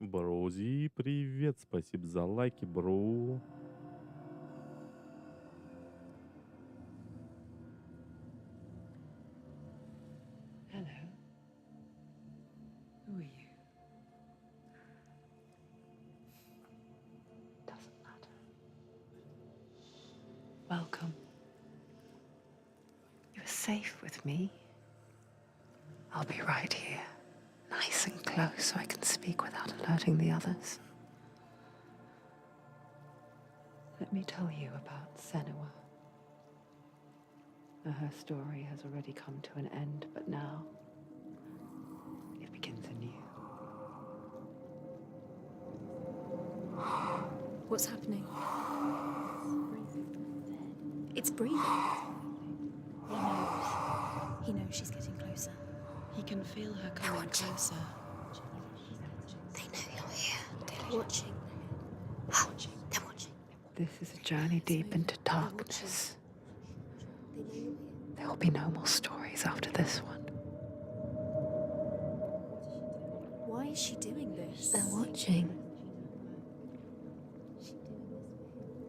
Брози, привет, спасибо за лайки, бро. Hello. Who are you? Doesn't matter. Welcome. You're safe with me. I'll be right here, nice and close so I can speak without alerting the others. Let me tell you about Senua. Her story has already come to an end, but now it begins anew. What's happening? It's breathing. He knows. He knows she's getting closer. He can feel her coming closer. They know you're here. They're watching. They're watching. This is a journey deep into darkness. They know you're here. There will be no more stories after this one. Why is she doing this? They're watching.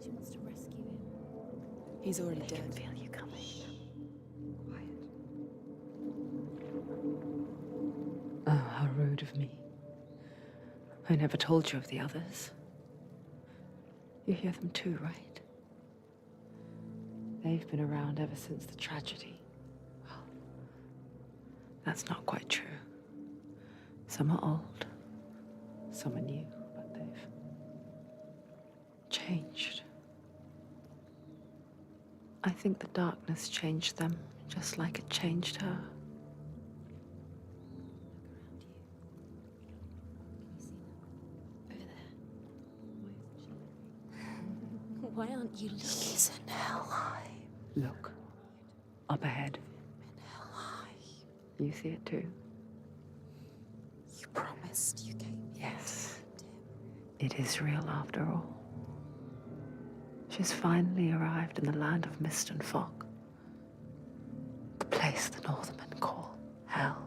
She wants to rescue him. He's already I can dead. feel you coming. Quiet. Oh, how rude of me. I never told you of the others. You hear them too, right? They've been around ever since the tragedy. Well, that's not quite true. Some are old, some are new, but they've changed. I think the darkness changed them, just like it changed her. Over there. Why aren't you looking? He's in hell high. Look, up ahead. In hell high. You see it too? You promised you came here. Yes. It is real after all. She's finally arrived in the land of mist and fog. The place the Northermen call hell.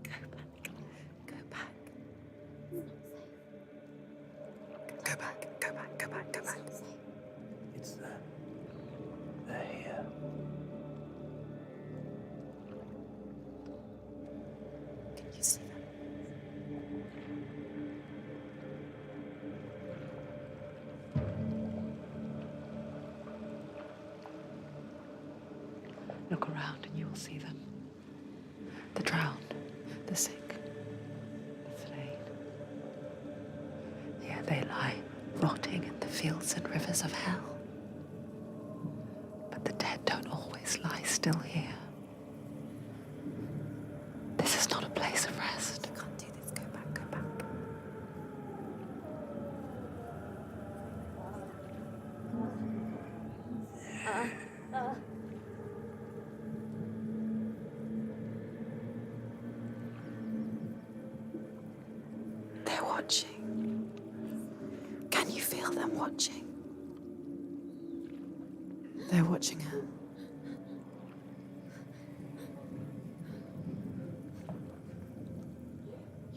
Go back. Go back. Go back. Go back. Go back. Go back. It's them. They're here. Can you see them? Look around and you will see them. The drowned, the sick, the slain. Here they lie, rotting in the fields and rivers of hell. But the dead don't always lie still here. This is not a place of rest. You can't do this. Go back. Go back. They're watching. Can you feel them watching? They're watching her.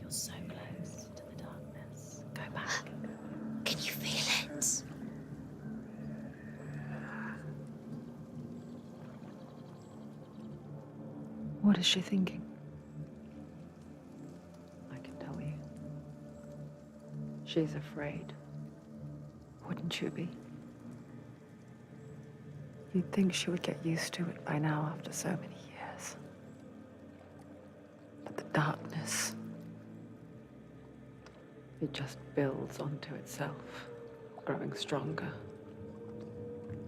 You're so close to the darkness. Go back. Can you feel it? What is she thinking? I can tell you. She's afraid. Wouldn't you be? You'd think she would get used to it by now after so many years. But the darkness, it just builds onto itself, growing stronger,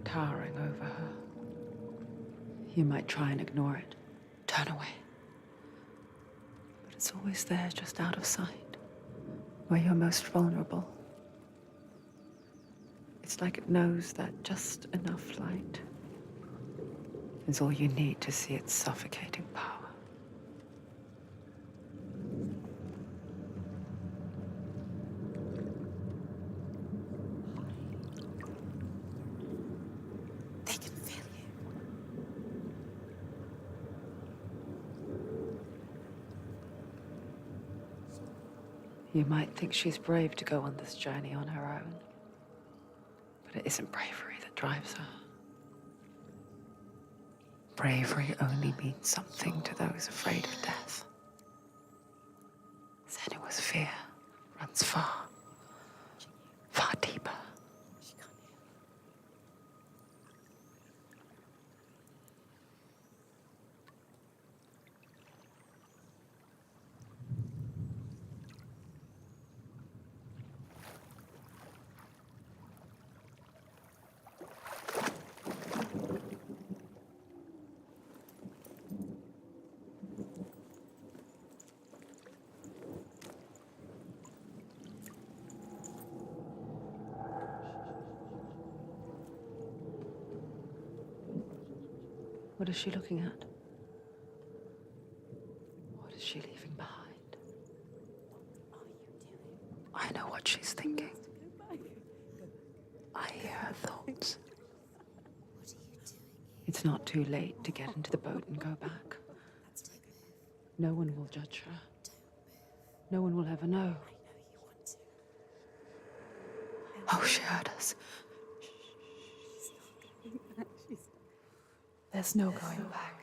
towering over her. You might try and ignore it, turn away. But it's always there, just out of sight, where you're most vulnerable. It's like it knows that just enough light is all you need to see its suffocating power. They can feel you. You might think she's brave to go on this journey on her own, but it isn't bravery that drives her. Bravery only means something to those afraid of death. Senua's fear runs far, far deeper. What is she looking at? What is she leaving behind? I know what she's thinking. I hear her thoughts. It's not too late to get into the boat and go back. No one will judge her. No one will ever know. Oh, she heard us. There's no going back.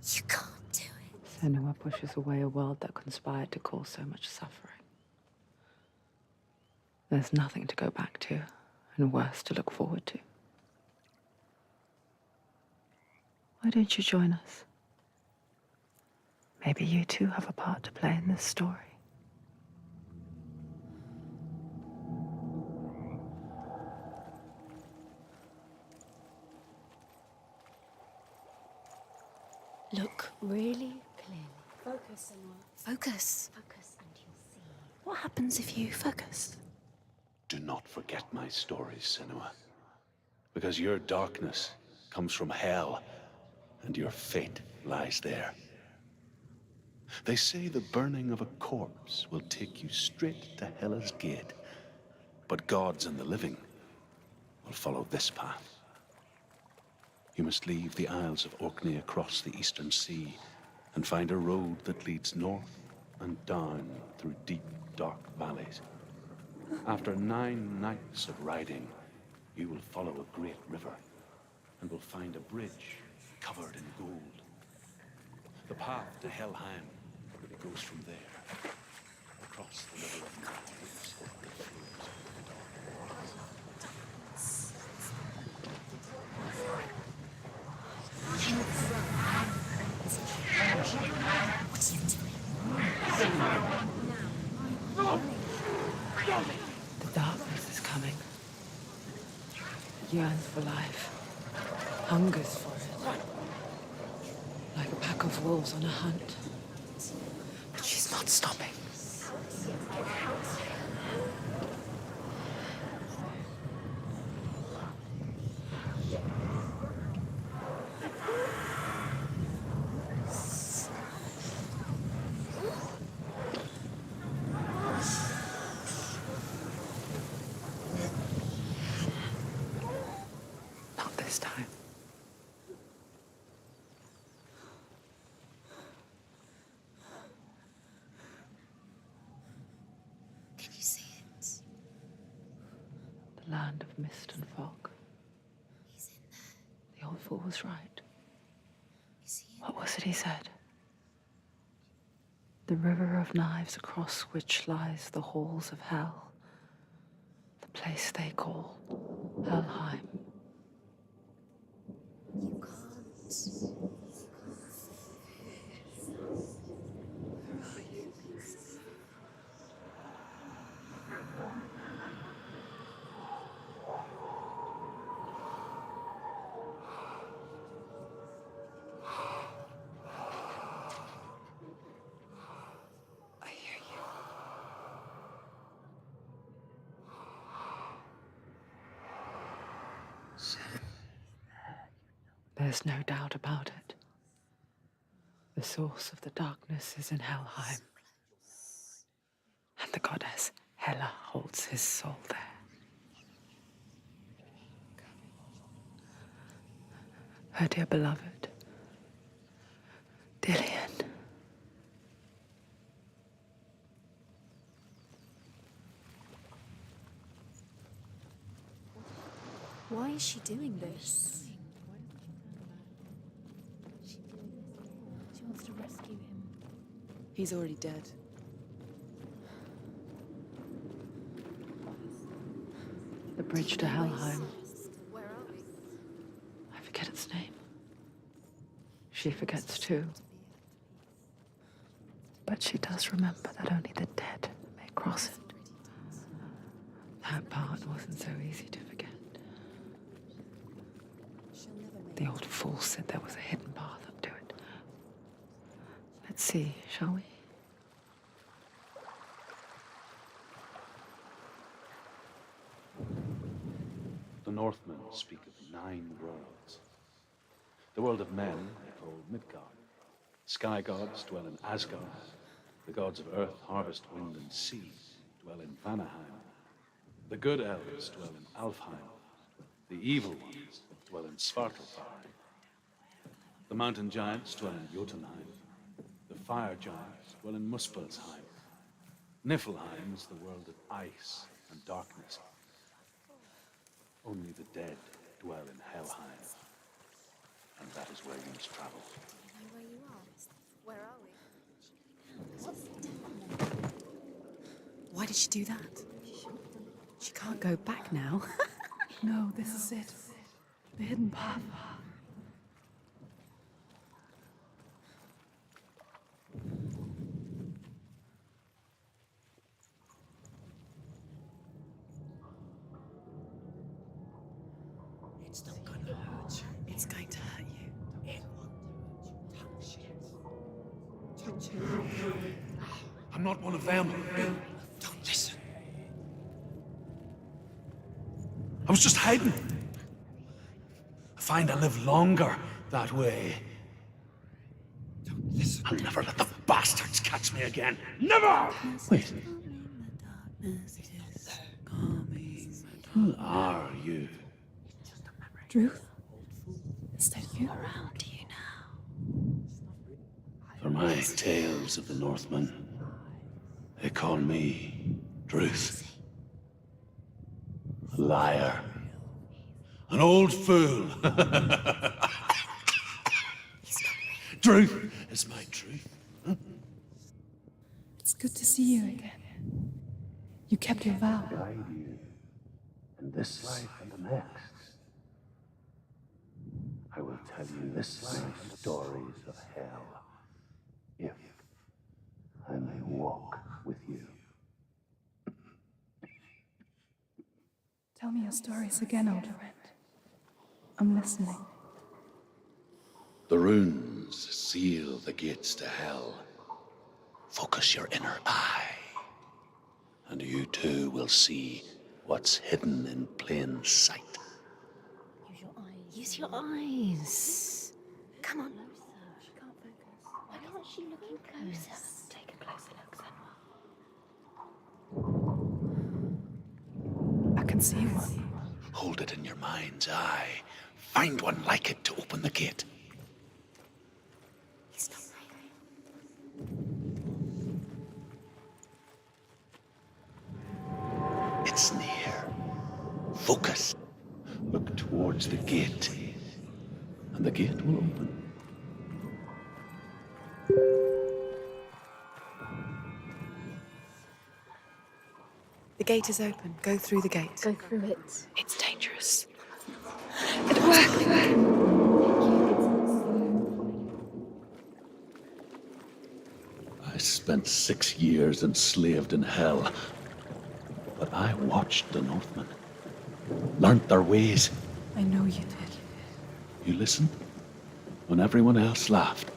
You can't do it. Senua pushes away a world that conspired to cause so much suffering. There's nothing to go back to, and worse to look forward to. Why don't you join us? Maybe you too have a part to play in this story. Look really clearly. Focus, Senua. Focus. Focus and you'll see. What happens if you focus? Do not forget my stories, Senua. Because your darkness comes from hell, and your fate lies there. They say the burning of a corpse will take you straight to Hela's gate, but gods and the living will follow this path. You must leave the Isles of Orkney across the eastern sea and find a road that leads north and down through deep, dark valleys. After 9 nights of riding, you will follow a great river and will find a bridge covered in gold. The path to Helheim goes from there, across the river of Night that flows in the dark. The darkness is coming. It yearns for life, hungers for it, like a pack of wolves on a hunt. But she's not stopping. Not this time. Can you see it? The land of mist and fog. He's in there. The old fool was right. Is he? What was it he said? The river of knives across which lies the halls of hell. The place they call Helheim. You can't. I hear you. There's no doubt about it. The source of the darkness is in Helheim. And the goddess Hela holds his soul there. Her dear beloved, Why is she doing this? She wants to rescue him. He's already dead. The bridge to Helheim. Where are we? I forget its name. She forgets too. But she does remember that only the dead may cross it. That part wasn't so easy to forget. The old fool said there was a hidden path up to it. Let's see, shall we? The Northmen speak of 9 worlds. The world of men they call Midgard. Sky gods dwell in Asgard. The gods of earth, harvest, wind, and sea dwell in Vanaheim. The good elves dwell in Alfheim. The evil ones dwell in Svartalfheim. The mountain giants dwell in Jotunheim. The fire giants dwell in Muspelheim. Niflheim is the world of ice and darkness. Only the dead dwell in Helheim. And that is where you must travel. I know where you are. Where are we? Why did she do that? She can't go back now. No, this is it. The hidden path. It's not going to hurt you. It's going to hurt you. It won't touch it. I'm not one of them. Don't listen. I was just hiding. I find I live longer that way. Don't listen. I'll never let the bastards catch me again. Never! Wait. Who are you? Truth? Is that you? Around to you now. For my tales of the Northmen, they call me Druth. A liar. An old fool. Druth is my truth. It's good to see you again. You kept your vow. Guide you in this life and the next. I will tell you this life stories of hell, if I may walk with you. Tell me your stories again, old friend. I'm listening. The runes seal the gates to hell. Focus your inner eye, and you too will see what's hidden in plain sight. Use your eyes. Use your eyes. Come on. She can't focus. Why can't she look in closer? Take a closer look, Senua. I can see one. Hold it in your mind's eye. Find one like it to open the gate. He's not right. It's near. Focus. Look towards the gate, and the gate will open. The gate is open. Go through the gate. Go through it. It's dangerous. It worked. I spent 6 years enslaved in hell, but I watched the Northmen, learnt their ways. I know you did. You listened when everyone else laughed.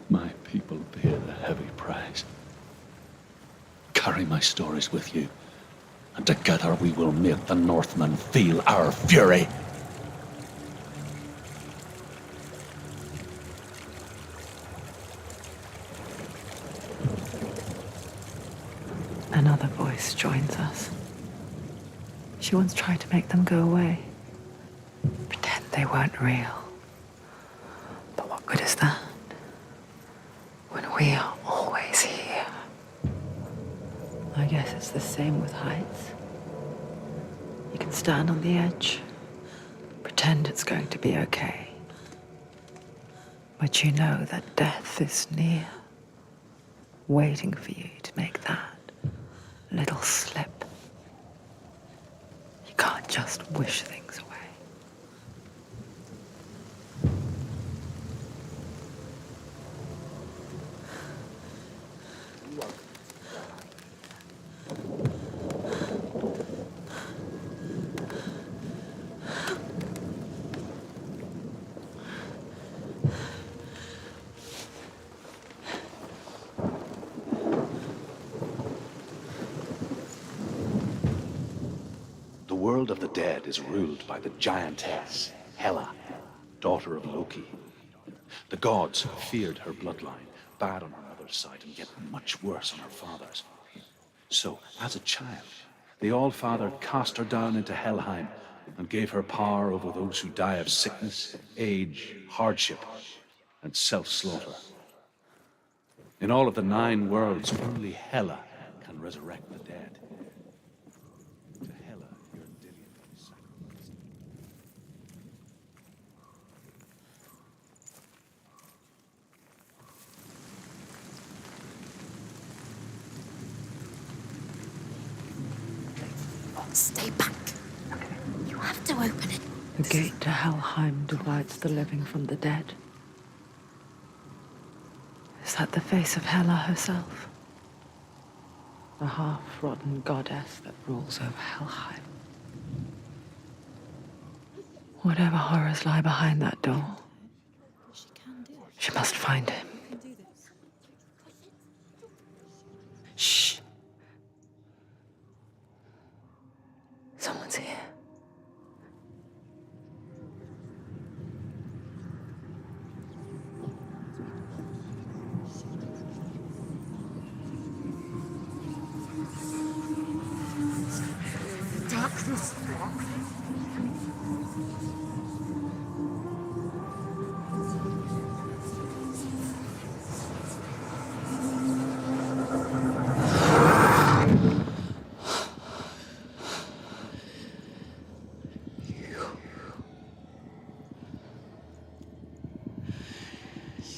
My people paid a heavy price. Carry my stories with you, and together we will make the Northmen feel our fury. Another voice joins us. She once tried to make them go away. Pretend they weren't real. But what good is that? When we are always here. I guess it's the same with heights. You can stand on the edge, pretend it's going to be okay. But you know that death is near, waiting for you to make that little slip. You can't just wish things away. The world of the dead is ruled by the giantess, Hela, daughter of Loki. The gods feared her bloodline, bad on her mother's side, and yet much worse on her father's. So, as a child, the All-Father cast her down into Helheim and gave her power over those who die of sickness, age, hardship, and self-slaughter. In all of the 9 worlds, only Hela can resurrect the dead. To Hela, your Dillion is sacrificed. Stay back. You have to open it. The gate to Helheim divides the living from the dead. Is that the face of Hela herself? The half-rotten goddess that rules over Helheim. Whatever horrors lie behind that door, she must find him. Shh. Someone's here. Darkness.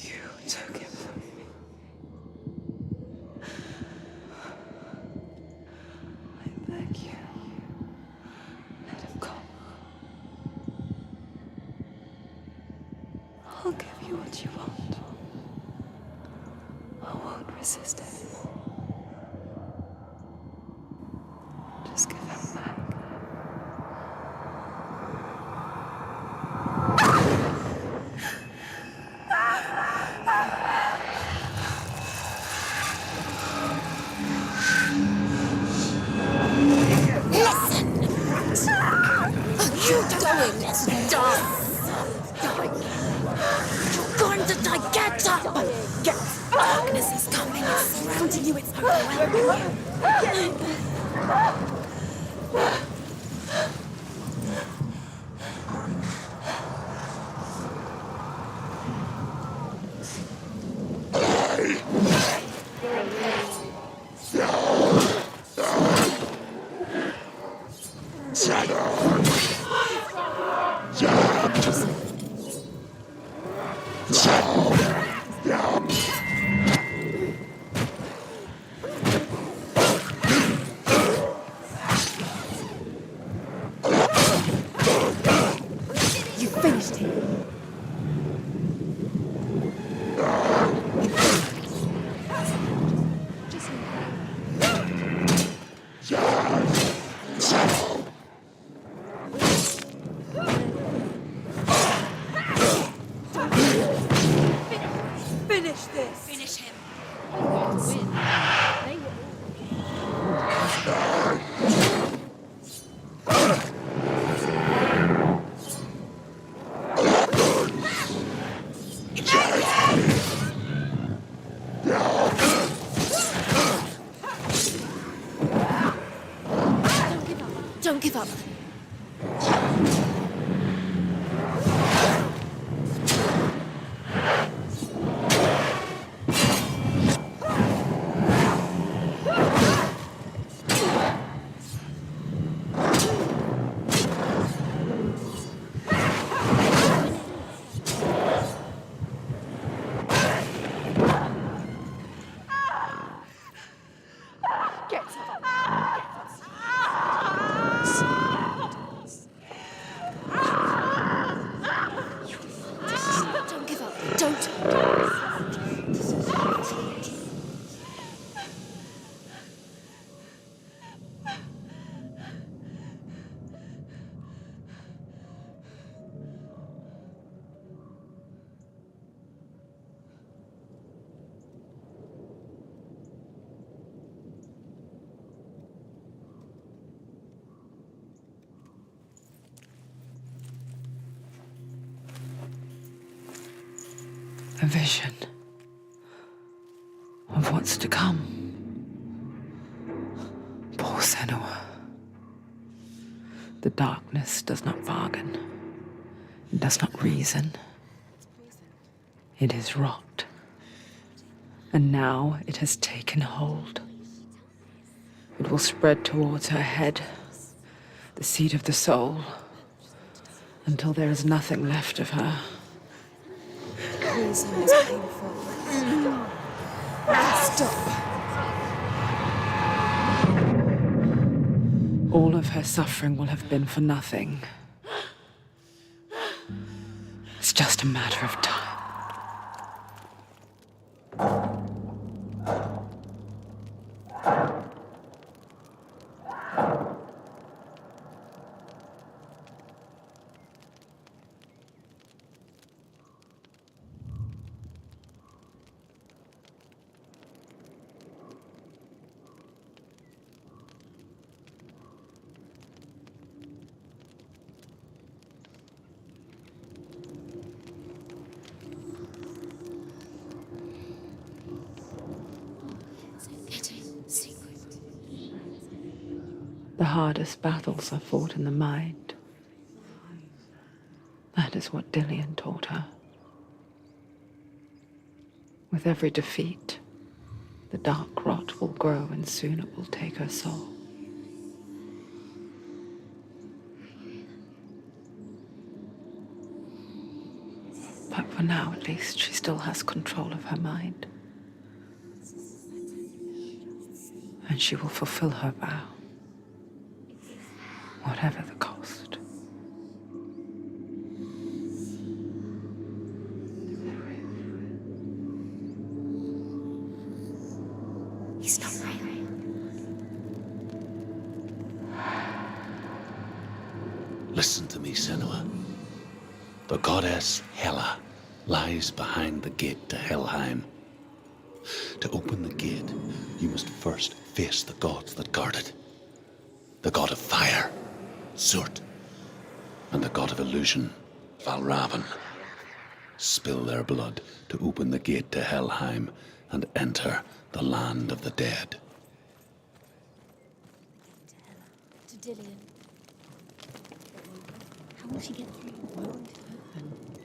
You took him from me. I beg you. Let him go. I'll give you what you want. I won't resist it. Just give him back. You going to die? You're going to die. Get up! Get up! Darkness is coming. It's surrounding you. It's overwhelming you. You finished him. Finish this. Finish him. Don't give up. a vision of what's to come. Poor Senua. The darkness does not bargain. It does not reason. It is rot. And now it has taken hold. It will spread towards her head, the seat of the soul, until there is nothing left of her. Please, it's painful. Stop. All of her suffering will have been for nothing. It's just a matter of time. The hardest battles are fought in the mind. That is what Dillian taught her. With every defeat, the dark rot will grow and soon it will take her soul. But for now, at least, she still has control of her mind. And she will fulfill her vow. Whatever the cost. He's not real. Listen to me, Senua. The goddess Hela lies behind the gate to Helheim. To open the gate, you must first face the gods that guard it. The god of fire, Zurt, and the god of illusion, Valravn. Spill their blood to open the gate to Helheim and enter the land of the dead. To Dillian. How will she get through?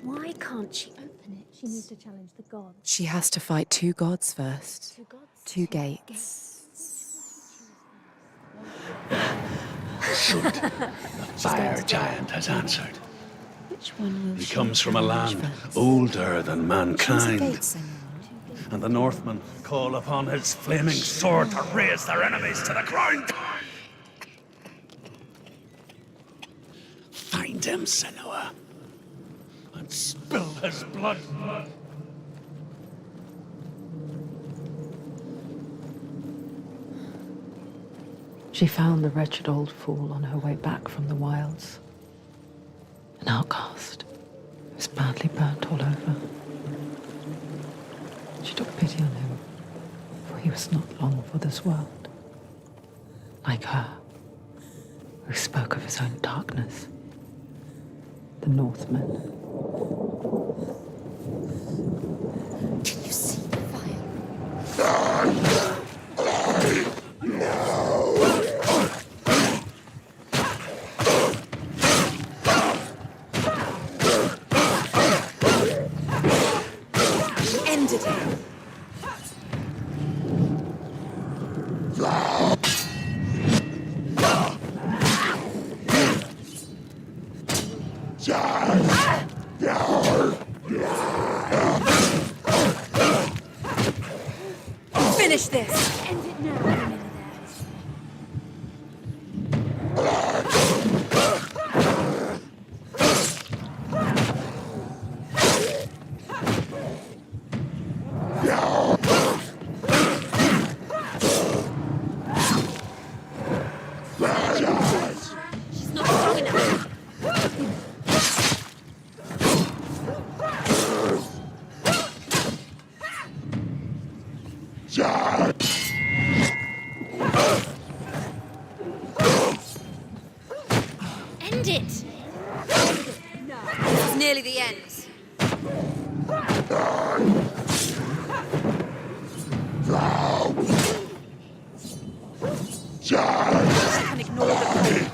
Why can't she open it? She needs to challenge the gods. She has to fight two gods first. Two gods? Two gates. Zurt, the fire giant, has answered. Which one will He she comes from a challenge land first? older than mankind. Gates, Senua. And the Northmen call upon his flaming sword to raise their enemies to the ground. Find him, Senua, and spill his blood. She found the wretched old fool on her way back from the wilds. An outcast who was badly burnt all over. She took pity on him, for he was not long for this world. Like her, who spoke of his own darkness. The Northmen. Can you see the fire? Ended it. Finish this. End it now. She's not strong enough. End it. This is nearly the end. Can ignore the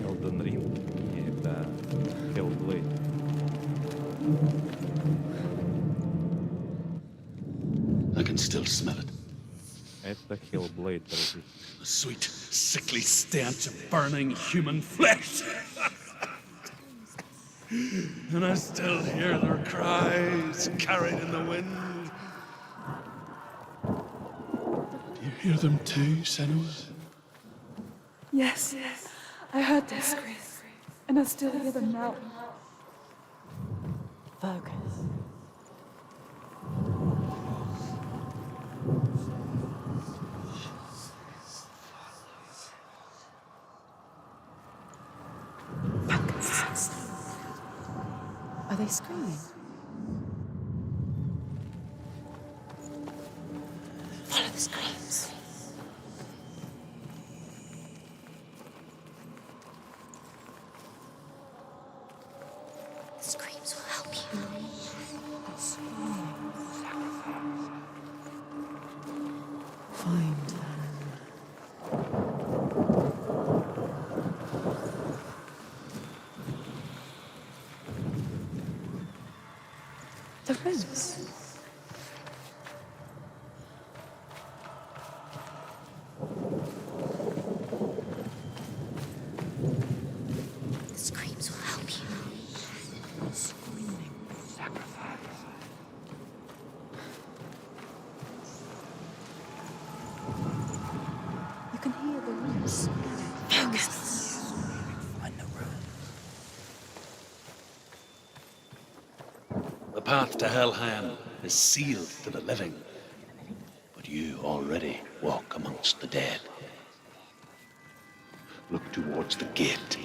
Elden Ring — это Hellblade. I can still smell it. Это Hellblade, друзья. The sweet, sickly stench of burning human flesh. And I still hear their cries carried in the wind. Do you hear them too, Senua? Yes, I heard their screams, and I still hear them now. Focus. Focus. Are they screaming? Follow the screams. The screams will help you. Find the roots. The screams will help you. Screaming sacrifice. You can hear the roots. Focus. Find the room. The path to Helheim is sealed to the living, but you already walk amongst the dead. Look towards the gate,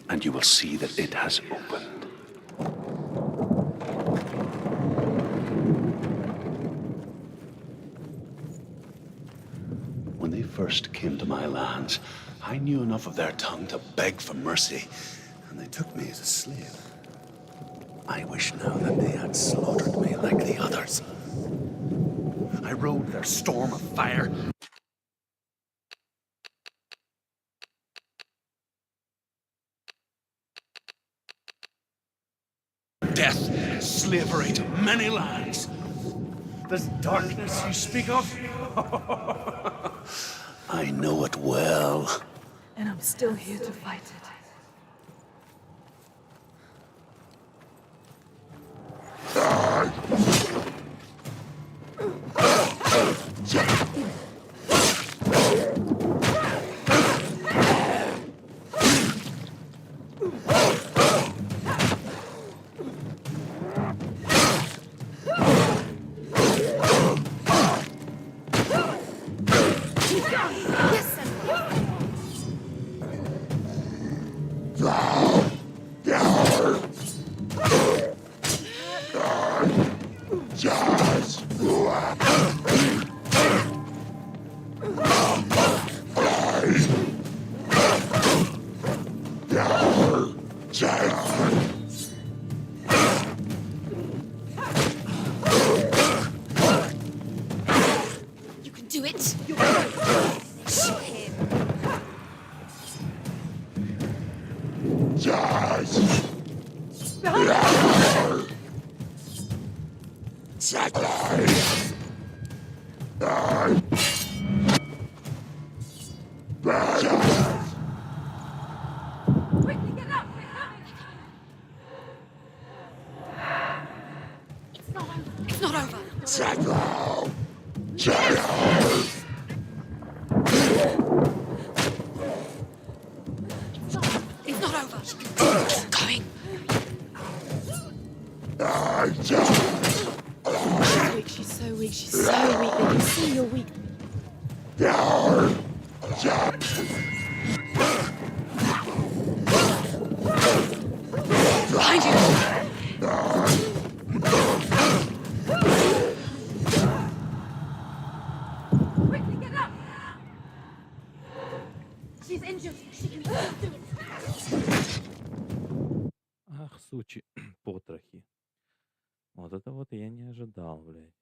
and you will see that it has opened. When they first came to my lands, I knew enough of their tongue to beg for mercy, and they took me as a slave. I wish now that they had slaughtered me like the others. I rode their storm of fire. Death and slavery to many lands. This darkness you speak of? I know it well. And I'm still here to fight it. You can do it. Shoot him. Quickly get up! It's not over. It's not over. Keep going. Wait, she's so so weak. She's so weak. They can see you're weak. Behind you. Quickly get up. She's injured. She can still do it. Ах, сучи, потрохи. Вот это вот я не ожидал, блядь.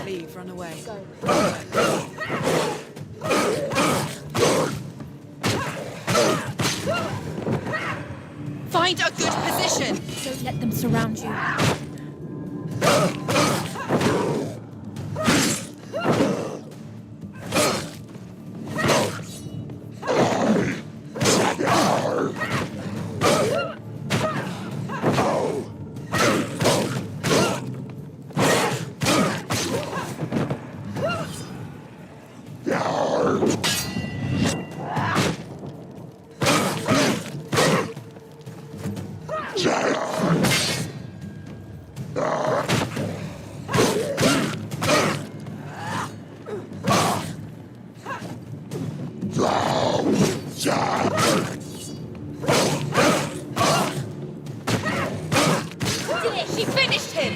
Leave, run away. Find a good position. Don't let them surround you. She finished him.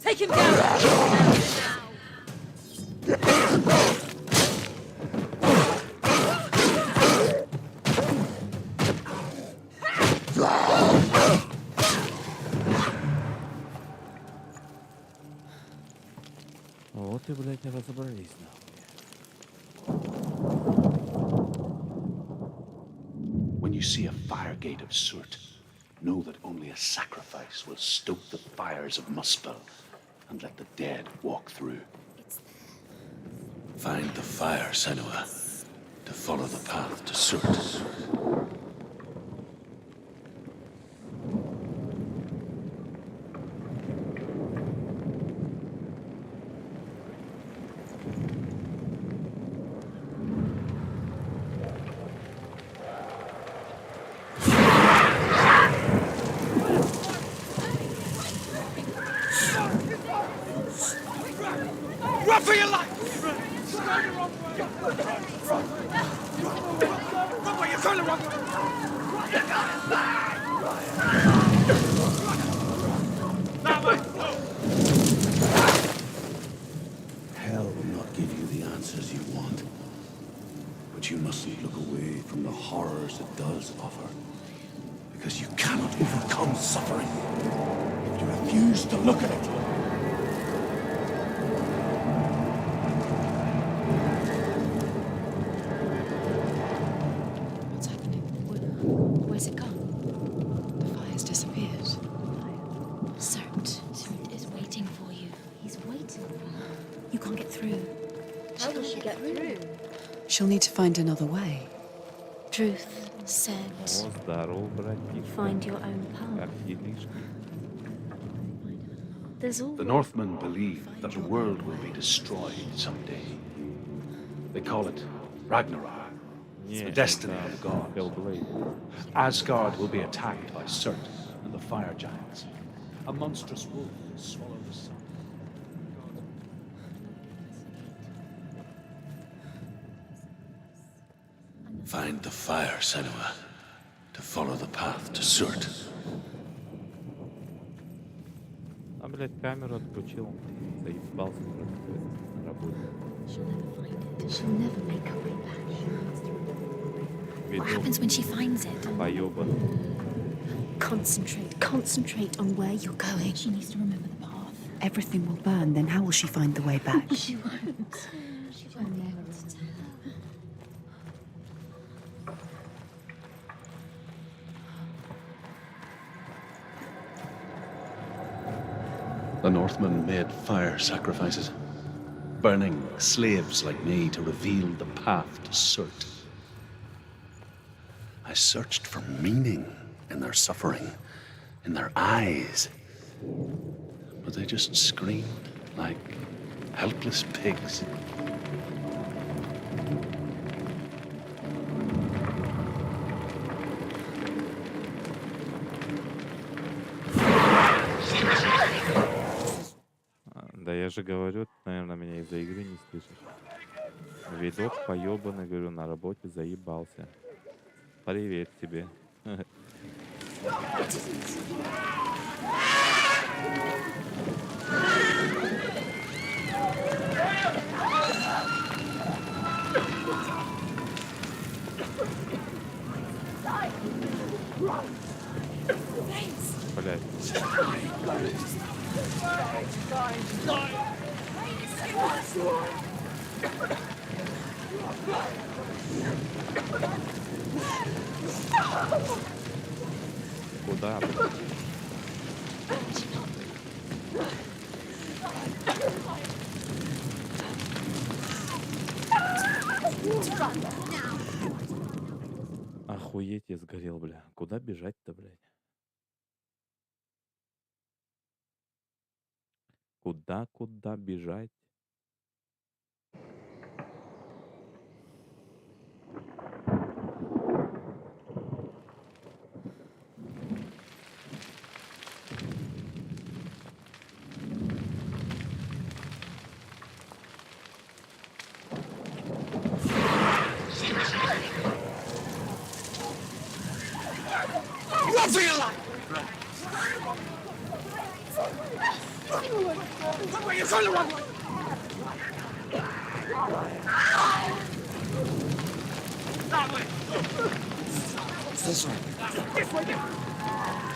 Take him down. Вот и, блядь, и разобрались, нахуй. When you see a fire gate of soot, know that only a sacrifice will stoke the fires of Muspel and let the dead walk through. Find the fire, Senua, to follow the path to soot. Run for your life! Run for your turn around! Hell will not give you the answers you want. But you mustn't look away from the horrors it does offer. Because you cannot overcome suffering if you refuse to look at it. What's happening? Where's it gone? The fire's disappeared. Soot. Soot is waiting for you. He's waiting. You can't get through. How will she get through? She'll need to find another way. Truth said, О, здорово, братишка. find your own Как path. делишки? There's The always Northmen believe that the world will be destroyed someday. They call it Ragnarok. Не, The destiny это of the gods. Hellblade. Asgard will be attacked by Surt and the fire giants. A monstrous wolf will swallow the sun. Find the fire, Senua, to follow the path to Surt. А, блядь, камеру отключил. Заебался на работе. she'll never find it. She'll never make her way back. What Видео happens when she finds it? поёбан. Concentrate on where you're going. She needs to remember the path. Everything will burn, then how will she find the way back? She won't. She'll never tell her. The Northmen made fire sacrifices, burning slaves like me to reveal the path to Surt. I searched for meaning in their suffering, in their eyes, but they just screamed like helpless pigs. Да я же говорю, ты, наверное, меня из-за игры не слышишь. Видок поёбанный, говорю, на работе заебался. Привет тебе. Блядь. Куда? Охуеть, я сгорел, бля. Куда бежать-то, блядь? Куда бежать? Run for your life! Look where you're trying to run! That way! This way. This way!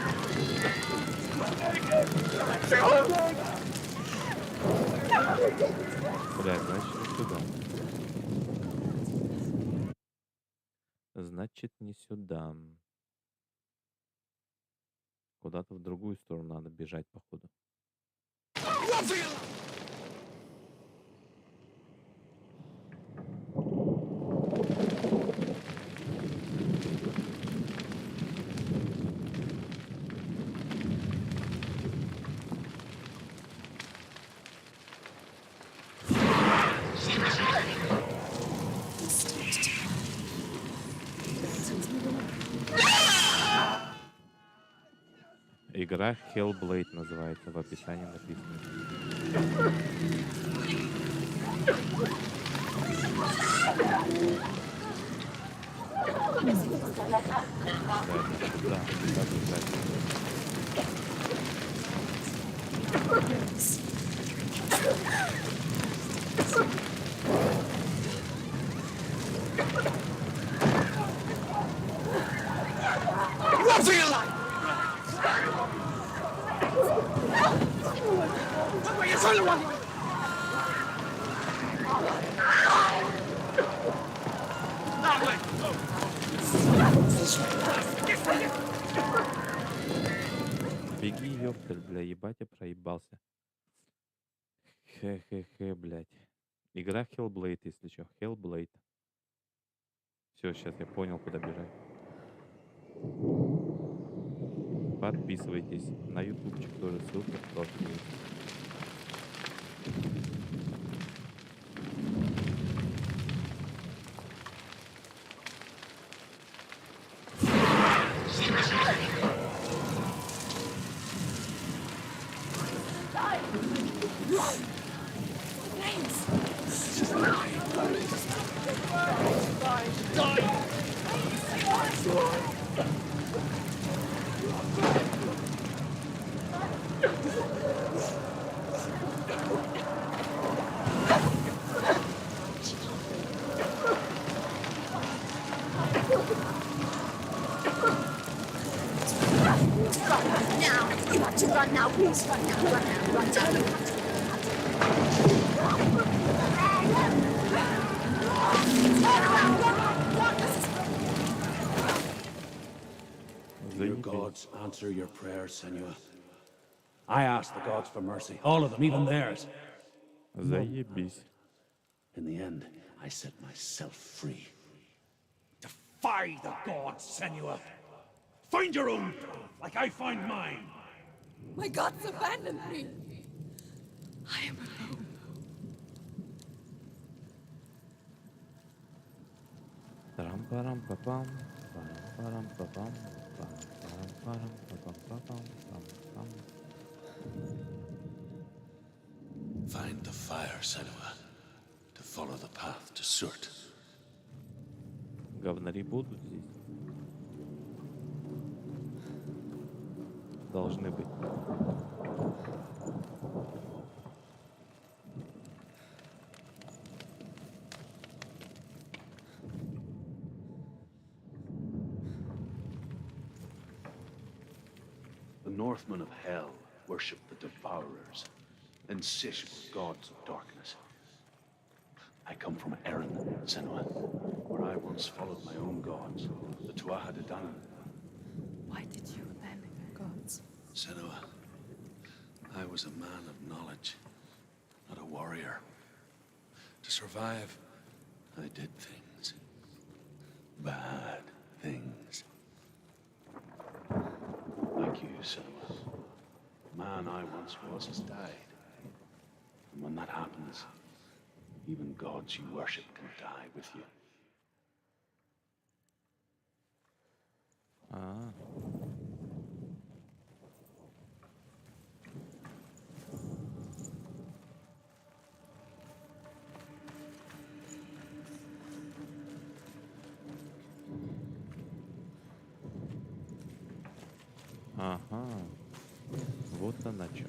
Бля, значит, не сюда. Значит, не сюда. Куда-то в другую сторону надо бежать, походу. Run for your life! Игра Hellblade называется, в описании написано. Да, Run for your life! Look where you're trying to run! That way! This way! Беги, ёптель, бля, ебать, я проебался. Хе-хе-хе, блядь. Игра Hellblade, если чё. Hellblade. Все, сейчас я понял, куда бежать. Подписывайтесь на ютубчик тоже, ссылка в профиле. Now! You have to run now! Please run now! Run now! Run down! Your gods answer your prayers, Senua. I ask the gods for mercy, all of them, even theirs. Заебись. In the end, I set myself free. Defy the gods, Senua. Find your own path, like I find mine. My gods abandoned me. I am alone. Тарам-парам-папам, парам-парам-папам, парам-парам-папам-папам, пам-пам. Find the fire, Senua, to follow the path to Surt. Говнари будут здесь? Должны быть. The Northmen of Hell worship the Devourers, insatiable gods of darkness. I come from Erin, Senua, where I once followed my own gods, the Tuatha De Danann. Why did you abandon your gods? Senua, I was a man of knowledge, not a warrior. To survive, I did things. Bad things. Like you, Senua. The man I once was has died. And when that happens, even gods you worship can die with you. А. Ага. Вот она чё.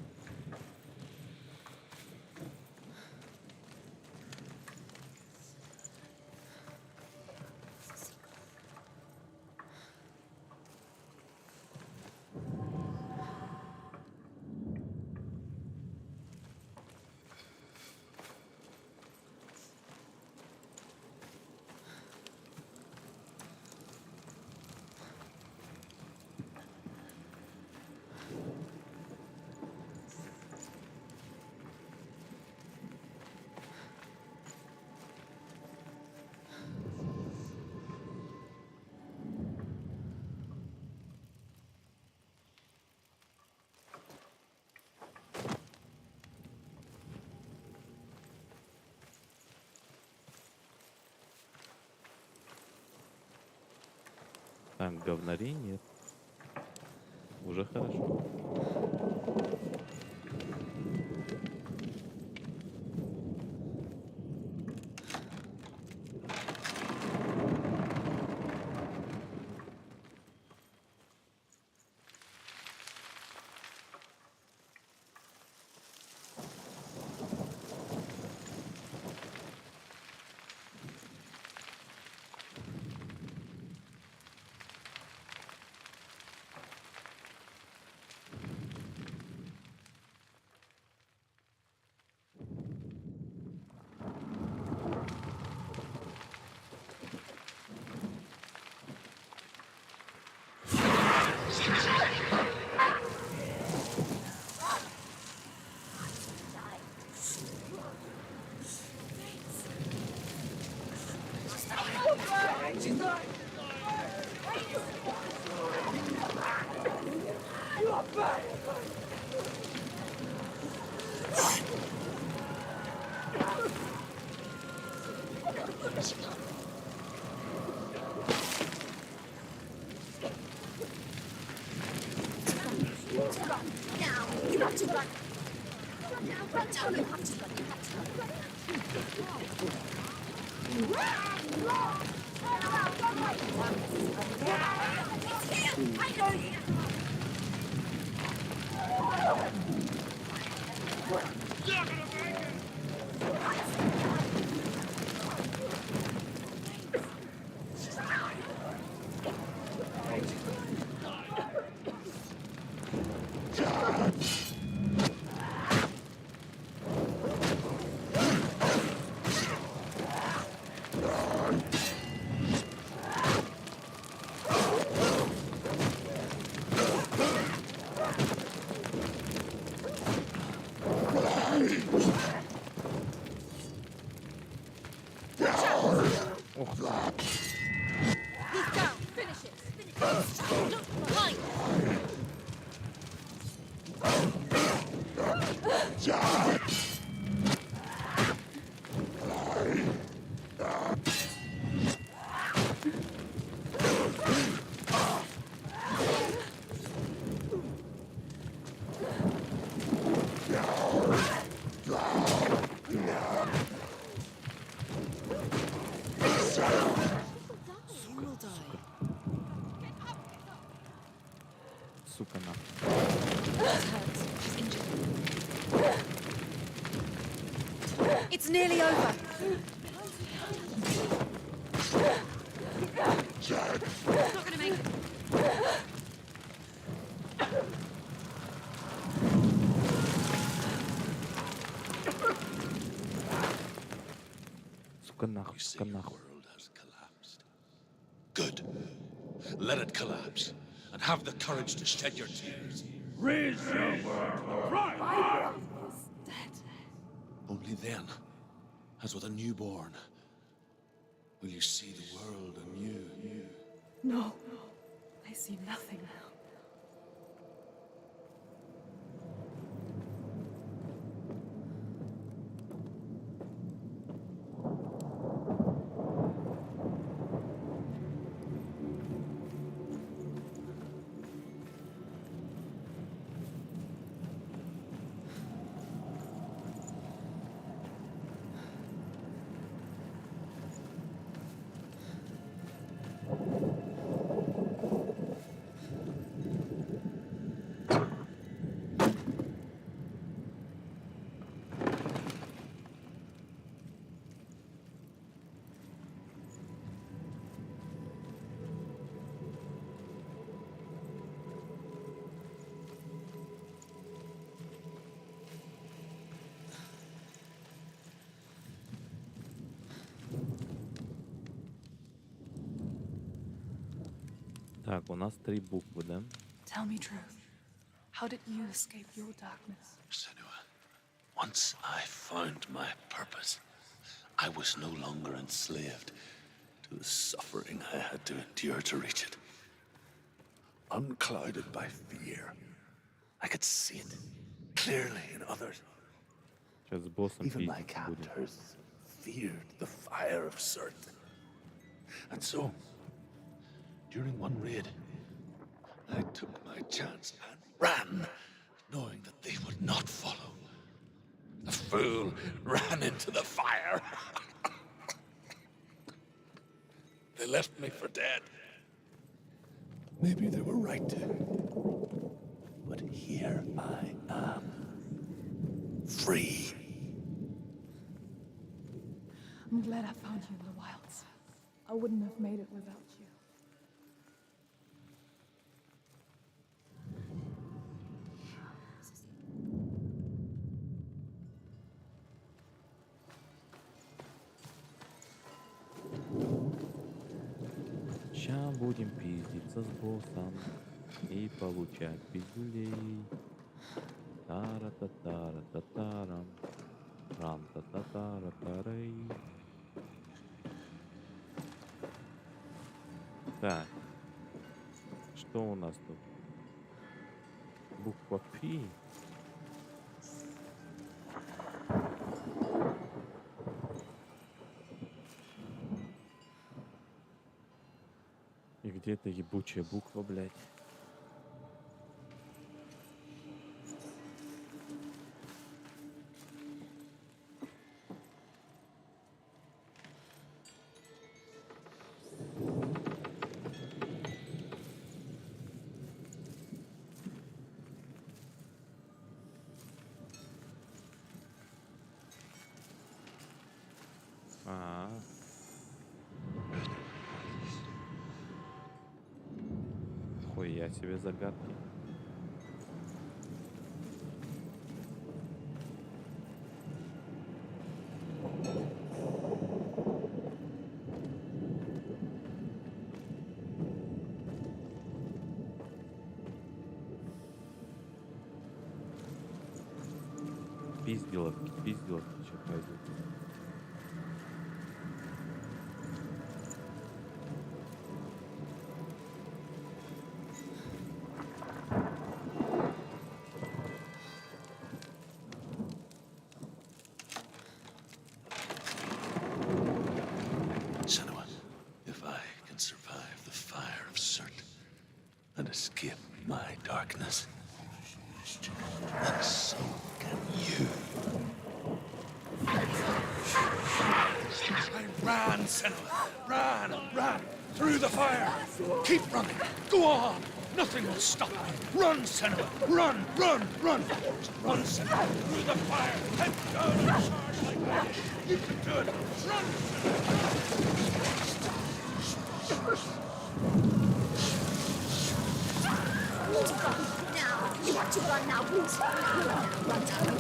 Так, говнарей нет. Уже хорошо. Сука, на. It's nearly over. Not gonna make it. Сука, нахуй, You see, сука, the нахуй. world has collapsed. Good. Let it collapse, and have the courage to shed your tears. Raise your word to the pride! Only then, as with a newborn, will you see the world anew. No, I see nothing now. Так, у нас 3 буквы, да? Tell me truth. How did you escape your darkness? Senua, once I found my purpose, I was no longer enslaved to the suffering I had to endure to reach it. Unclouded by fear, I could see it clearly in others. Сейчас с боссом Even my пиздить будем. captors feared the fire of certain. And so, during one raid, I took my chance and ran, knowing that they would not follow. The fool ran into the fire. They left me for dead. Maybe they were right to. But here I am, free. I'm glad I found you in the wilds. I wouldn't have made it without you. Ща будем пиздиться с боссом и получать пиздюлей. Тара-та-тара-та-тарам. Рам-та-та-тара-тарай. Так, что у нас тут? Буква Пи. И где эта ебучая буква, блядь? А, хуя себе загадки. Пизделовки, пизделовки сейчас пойдут. Senua, if I can survive the fire of cert and escape my darkness, then so can you. I ran, Senua. Ran through the fire. Keep running. Go on. Nothing will stop me. Run, Senua. Run. Run, Senua. Through the fire. Head down and charge like that. You can do it. Run, Now, you want to run now, please? Run, Tyler.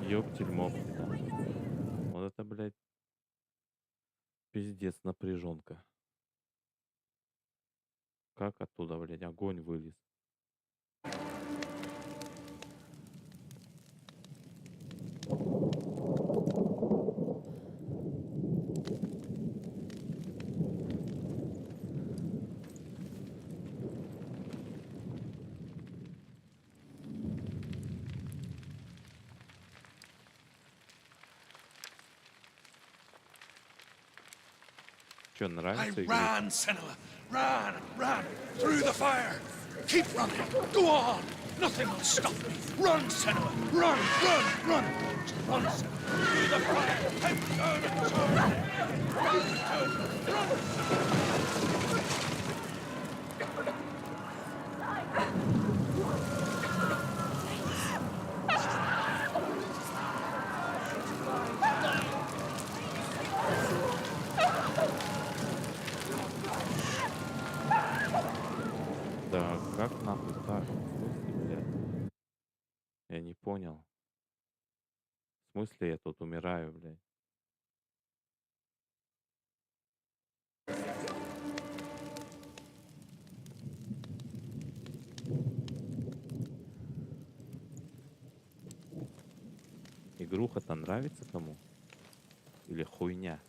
Ёптель-моптель, да. Вот это, блядь, пиздец, напряженка. Как оттуда, блядь, огонь вылез? Чё, I нравится игру? ran, Senua. Ran through the fire. Keep running. Go on. Nothing will stop me. Run, Senua. Run. Run, Senua. Through the fire. Head down and charge. You can do it. Run. Да, как нахуй так? В смысле, блядь? Я не понял. В смысле я тут умираю, блядь? Игруха-то нравится кому? Или хуйня?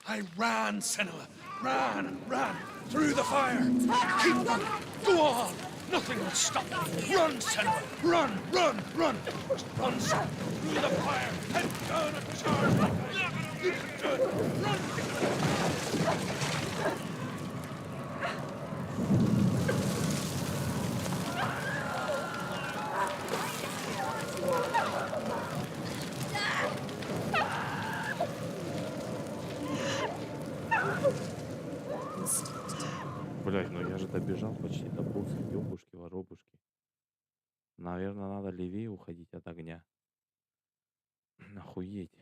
I ran, Senua. Ran through the fire. Keep running. Go on. Nothing will stop me. Run, Senua. Run. Run, Senua. Through the fire. Head down and charge. You can do it. Run. Блядь, ну я же добежал почти до босса. Ёбушки, воробушки. Наверное, надо левее уходить от огня. Охуеть.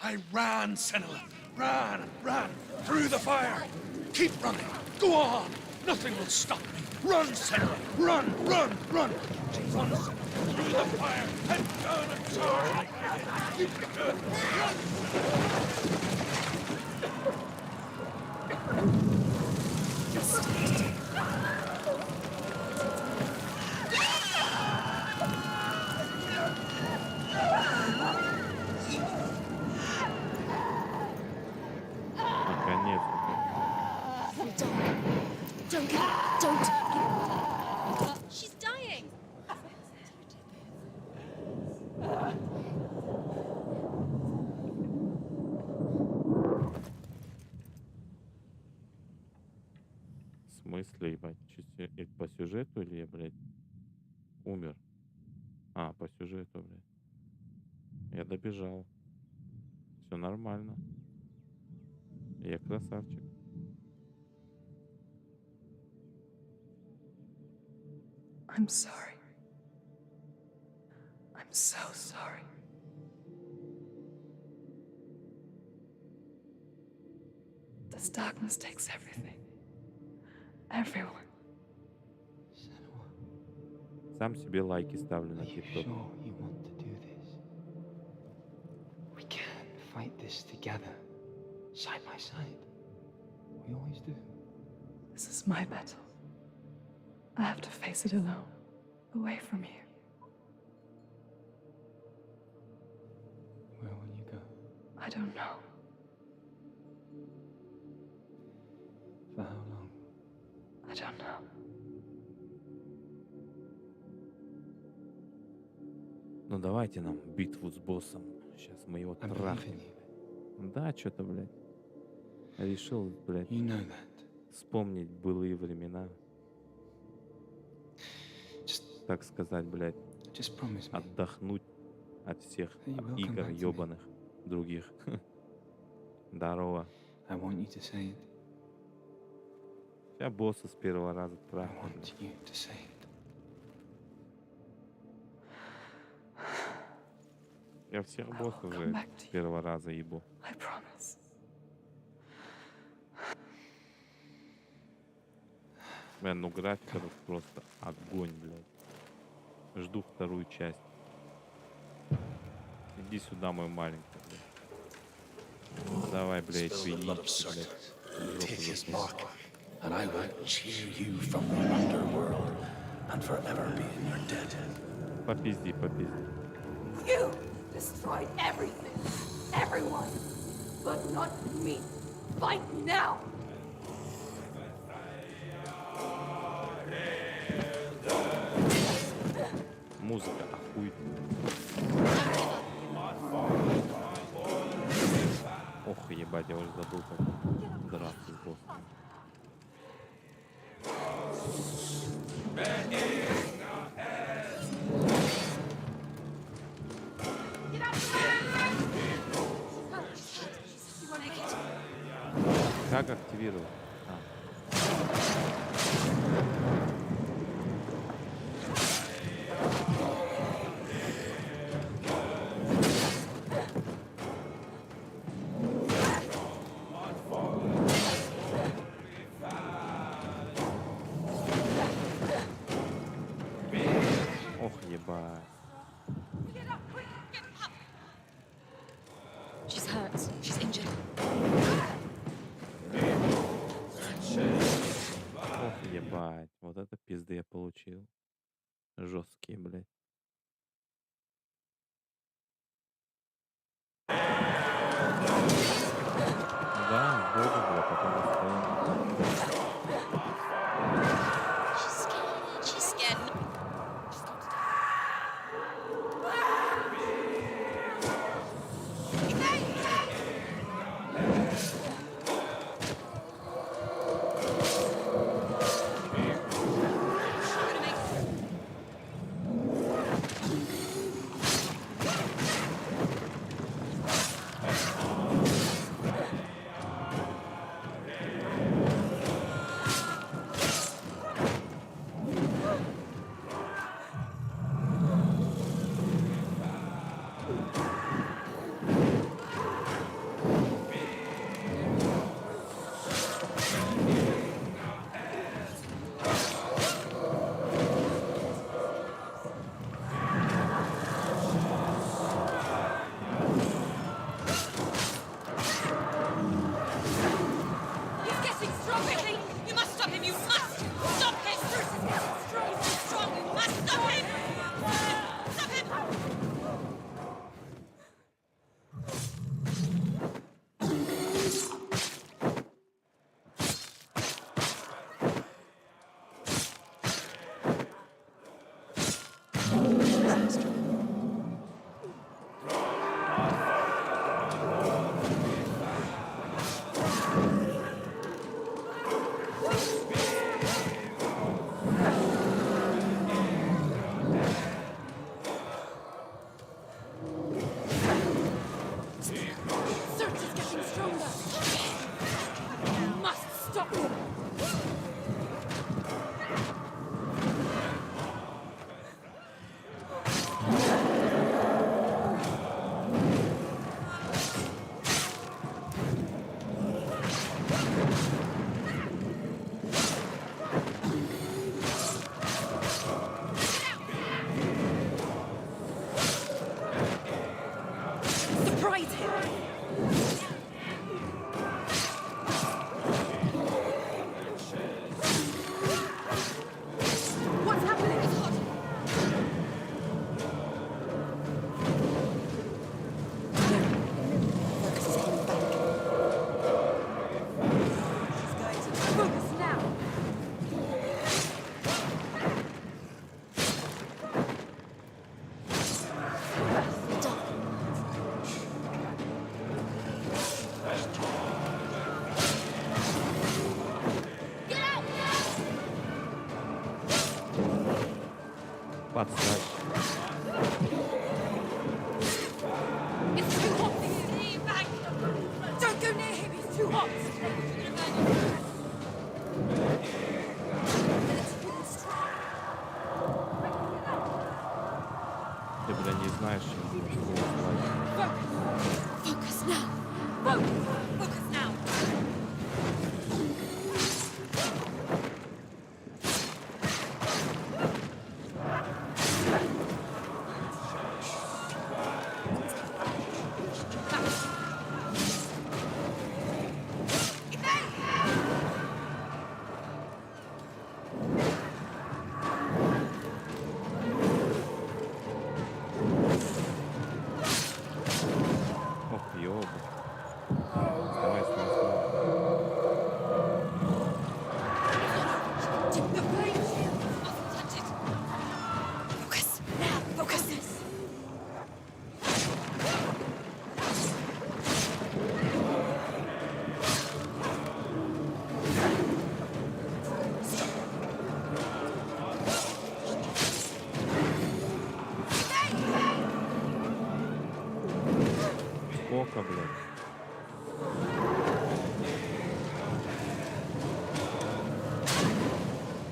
I ran, Senua. Ran through the fire. Keep running. Go on. Nothing will stop me. Run, Senua. Run. Run, Senua. Through the fire. Head down and charge. Keep it good. Run. Don't give up. Don't give up. She's dying. В смысле, ебать? Это по сюжету или я, блядь, умер? А, по сюжету, блядь. Я добежал. Все нормально. Я красавчик. I'm sorry. I'm so sorry. This darkness takes everything. Everyone. Сам себе лайки ставлю на TikTok. Sure you want to do this? We can fight this together, side by side. We always do. This is my battle. I have to face it alone, away from you. Where will you go? I don't know. For how long? I don't know. Ну давайте нам битву с боссом. Сейчас мы его I believe in трахнем. you. Да, что-то, блядь. Решил, блядь, You know that. вспомнить былые времена. Так сказать, блядь, Just promise me. отдохнуть от всех Hey, welcome игр back to me. ебаных других. Здорово. I want you to say it. Сейчас босса с первого раза I трахнем. want you to say it. Я всех I will боссов come уже back с to you. первого раза ебу. I promise. Бля, ну графика тут просто огонь, блядь. Жду вторую часть. Иди сюда, мой маленький, блядь. Давай, блядь, Spill the blood of яички, блядь. serpent. в жопу Take his засунь. mark, and I will cheer you from the underworld and forever be in your debt. Попизди, попизди. You destroyed everything, everyone, but not me. Fight now! Музыка охуительная. Ох, ебать, я уже забыл, как драться с боссом. Как активировать? Ох, ебать. She's hurt. She's injured. Ох, ебать. Вот это пизды я получил. Жесткие, блядь. Да, боже, бля, потом достаем. She's scared. She's scared. Quickly! You must stop him! You must stop him! He's too strong! You must stop him! Stop him! Search is getting stronger! You must stop him! Surprise him! What's happening? Focus now! Подсказь. It's too hot for you! Leave back! Don't go near him! He's too hot! Ты, бля, не знаешь, чего сказать. Focus now! Focus! Focus now! Ох, ёб. Вставай, вставай, вставай. Tip the blade! Mustn't touch it! Focus! Now! Focus! Сколько, блядь?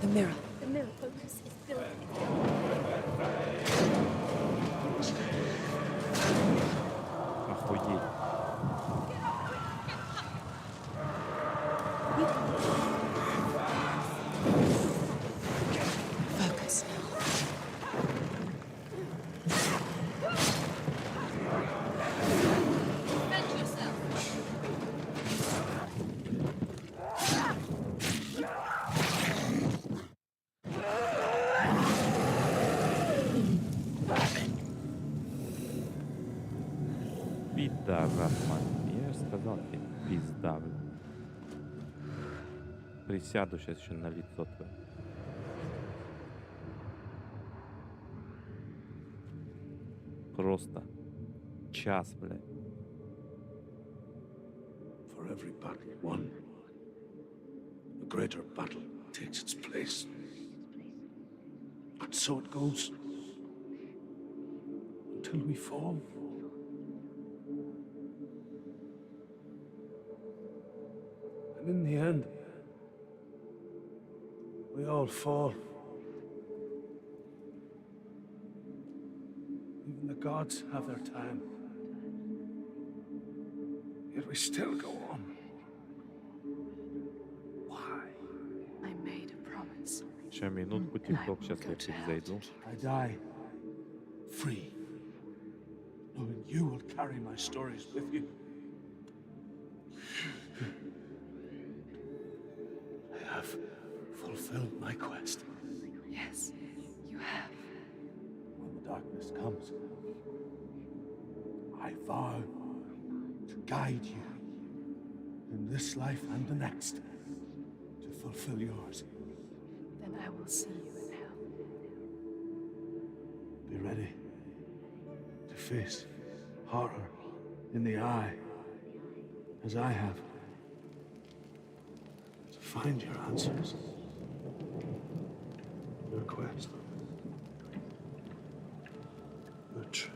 The mirror. The mirror focus is building. Охуеть. Focus now. Defend yourself! Пидорас, мать. Я же сказал тебе, пизда, блядь. Присяду сейчас еще на лицо твое. Просто час, блядь. For every battle won, a greater battle takes its place. And so it goes. Until we fall. And in the end, we all fall. Even the gods have their time. Yet we still go on. Why? I made a promise. Еще минутку, тикток, сейчас я зайду. I die free, knowing you will carry my stories with you. have fulfilled my quest. Yes, you have. When the darkness comes, I vow to guide you in this life and the next to fulfill yours. Then I will see you in hell. Be ready to face horror in the eye, as I have. To find your answers, your quest, your truth.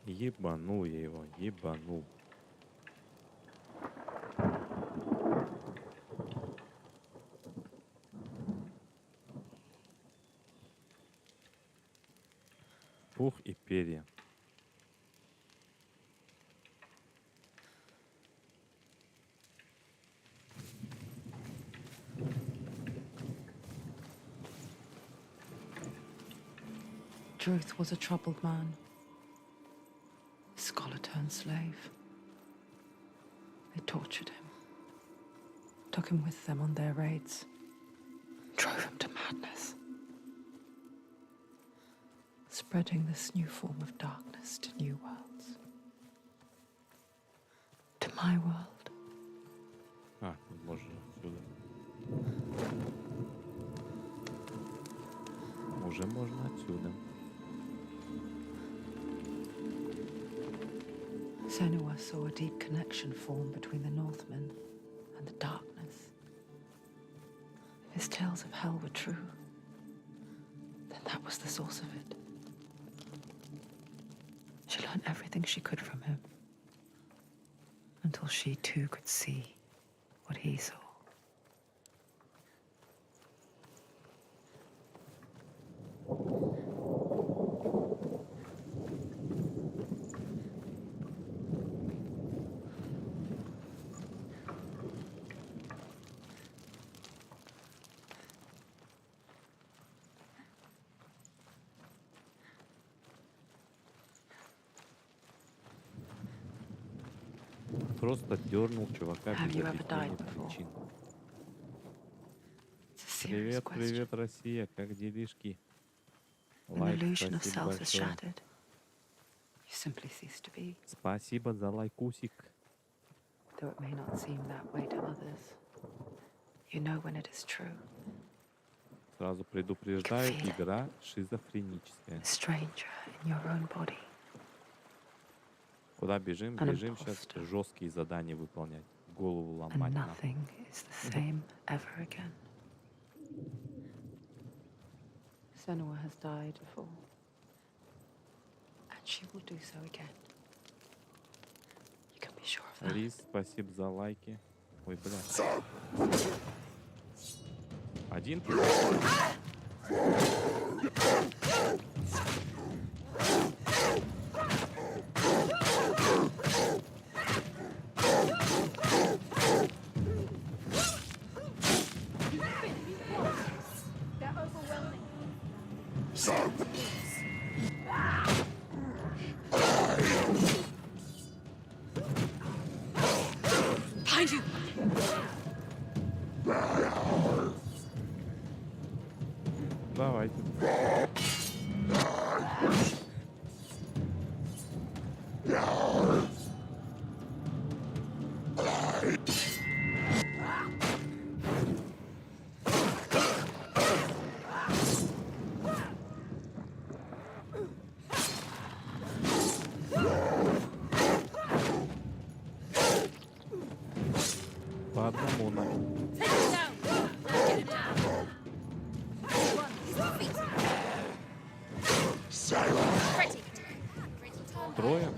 Ебанул я его, ебанул. Пух и перья. Truth was a troubled man. Scholar turned slave. They tortured him. Took him with them on their raids. Drove him to madness. Spreading this new form of darkness to new worlds. To my world. А, можно отсюда. Уже можно отсюда. Senua saw a deep connection form between the Northmen and the darkness. If his tales of hell were true, then that was the source of it. She learned everything she could from him, until she too could see what he saw. Просто дернул чувака Have без you ever объяснения died before? причин. It's a serious Привет, question. привет, Россия, как делишки? When Лайк, illusion of спасибо self is большое. shattered, you simply cease to be. Спасибо за лайкусик. Though it may not seem that way to others, you know when it is true. Сразу предупреждаю, Feel it. игра шизофреническая. A stranger in your own body. Куда бежим? An Бежим сейчас imposter. жесткие задания выполнять. Голову And ломать нахуй. nothing is the same ever again. Senua has died before. And she will do so again. You can be sure of that. Рис, спасибо за лайки. Ой, бля. Один? Behind you! Давайте. По одному на. Take him down! Get him down! One, feet! Pretty. Pretty tall. Трое?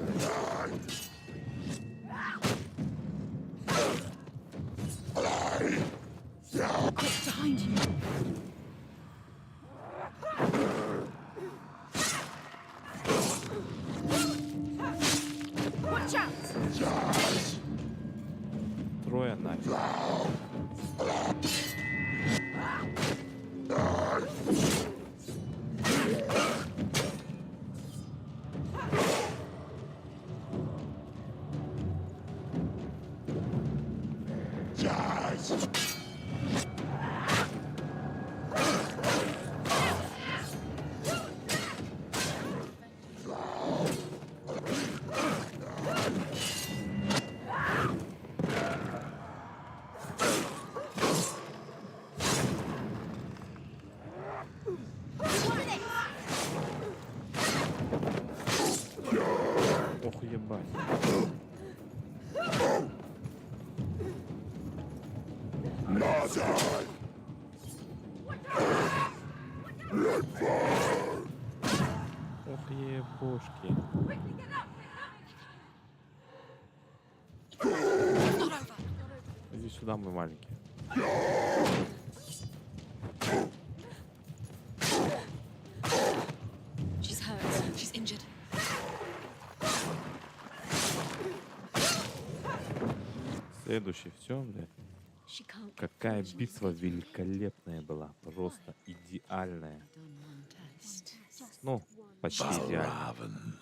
Quick, behind you! Watch out! Трое нафиг. Ох, ебушки. Иди сюда, мой маленький. She's hurt. She's injured. Следующий, все, блядь. She can't get Какая through. битва великолепная была. Просто идеальная. Done one test. Ну, почти идеальная. Valravan,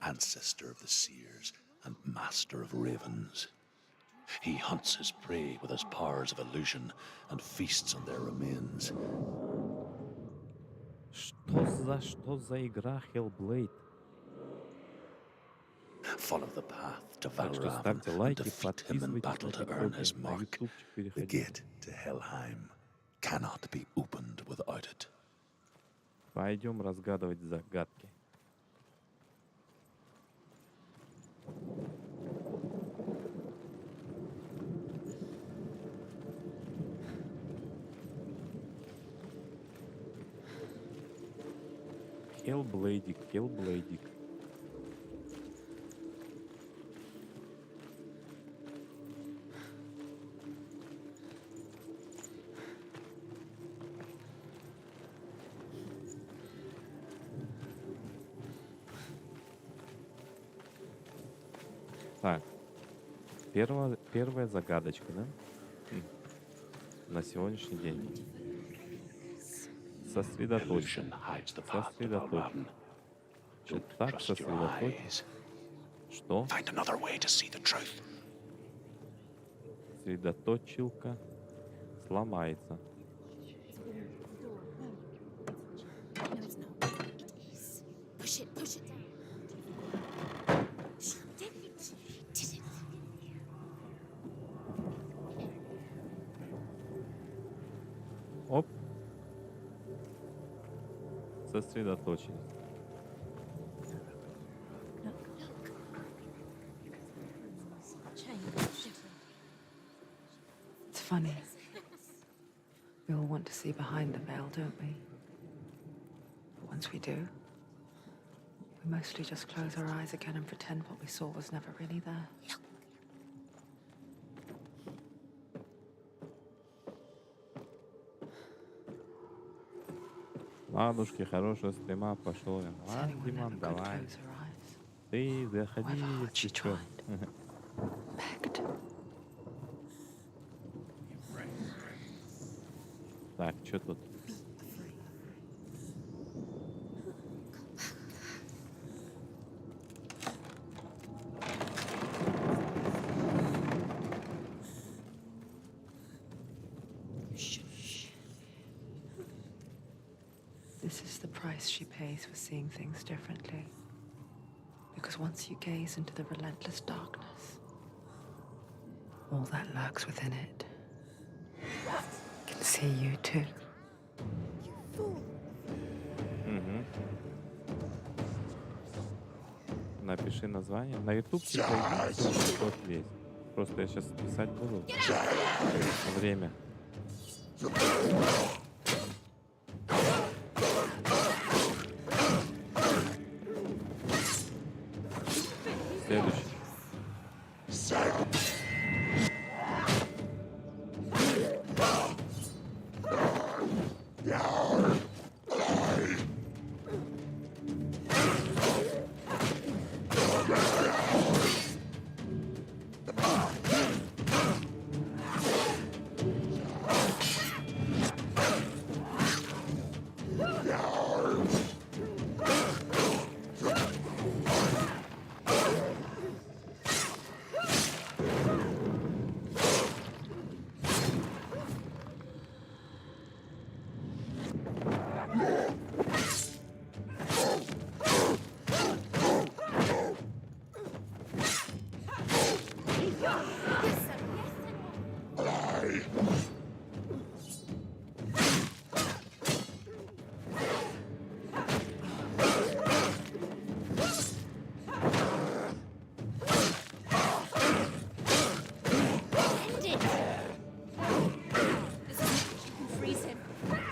ancestor of the seers and master of ravens. He hunts his prey with his powers of illusion and feasts on their remains. Что за игра Hellblade? Follow the path to Так что Valravan ставьте and лайки, defeat him in подписывайтесь battle на to earn his ТикТоке, на mark. ютубчик The переходите. gate to Helheim cannot be opened without it. Пойдем разгадывать загадки. Hellbladeик, Hellbladeик. Так, первая загадочка, да? На сегодняшний день. Сосредоточься. Illusion hides the path to Сосредоточься. Valravan. Don't Так, trust your сосредоточься. eyes. Что? Find another way to see the truth. Сосредоточилка сломается. No, it's not. It is. Push it down. She did it. She did it. Оп. Сосредоточились. It's funny. We all want to see behind the veil, don't we? But once we do, we mostly just close our eyes again and pretend what we saw was never really there. Ладушки, хорошего стрима, пошел я. It's Ладно, anyone Диман, ever could давай. close her eyes. Ты заходи, However hard если she чё. tried. Begged. Так, что тут? This is the price she pays for seeing things differently. Because once you gaze into the relentless darkness, all that lurks within it can see you too. Угу. Напиши название. На ютубчик вот есть. Просто я сейчас писать буду. Время. Следующий.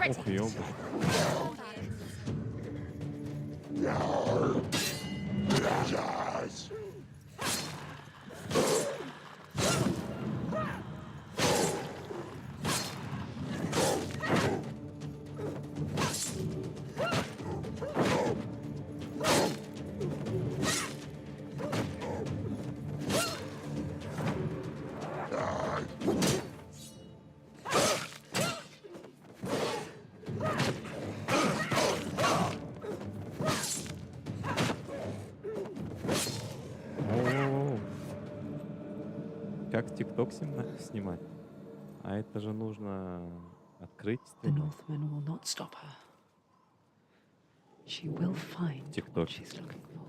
Ох, ёб. О-о-о. Как ТикТок снимать? А это же нужно открыть The стрим. Northmen will not stop her. She will find TikTok. what she's looking for.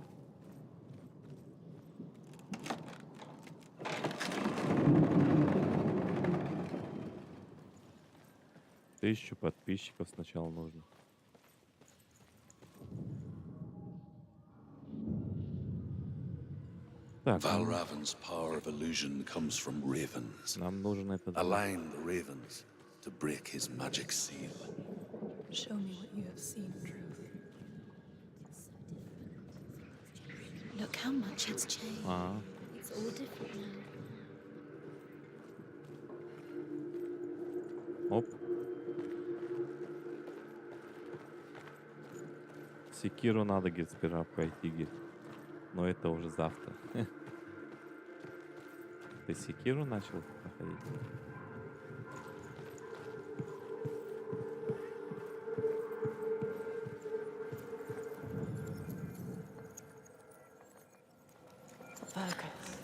1000 подписчиков сначала нужно. Так, Valravan's power of illusion comes from ravens. нам нужен этот... Align the ravens to break his magic seal. Show me what you have seen, truth. Look how much it's changed. А, It's all different now. оп. Секиру надо, говорит, сперва пройти, говорит. Но это уже завтра. Ты секиру начал проходить? Focus.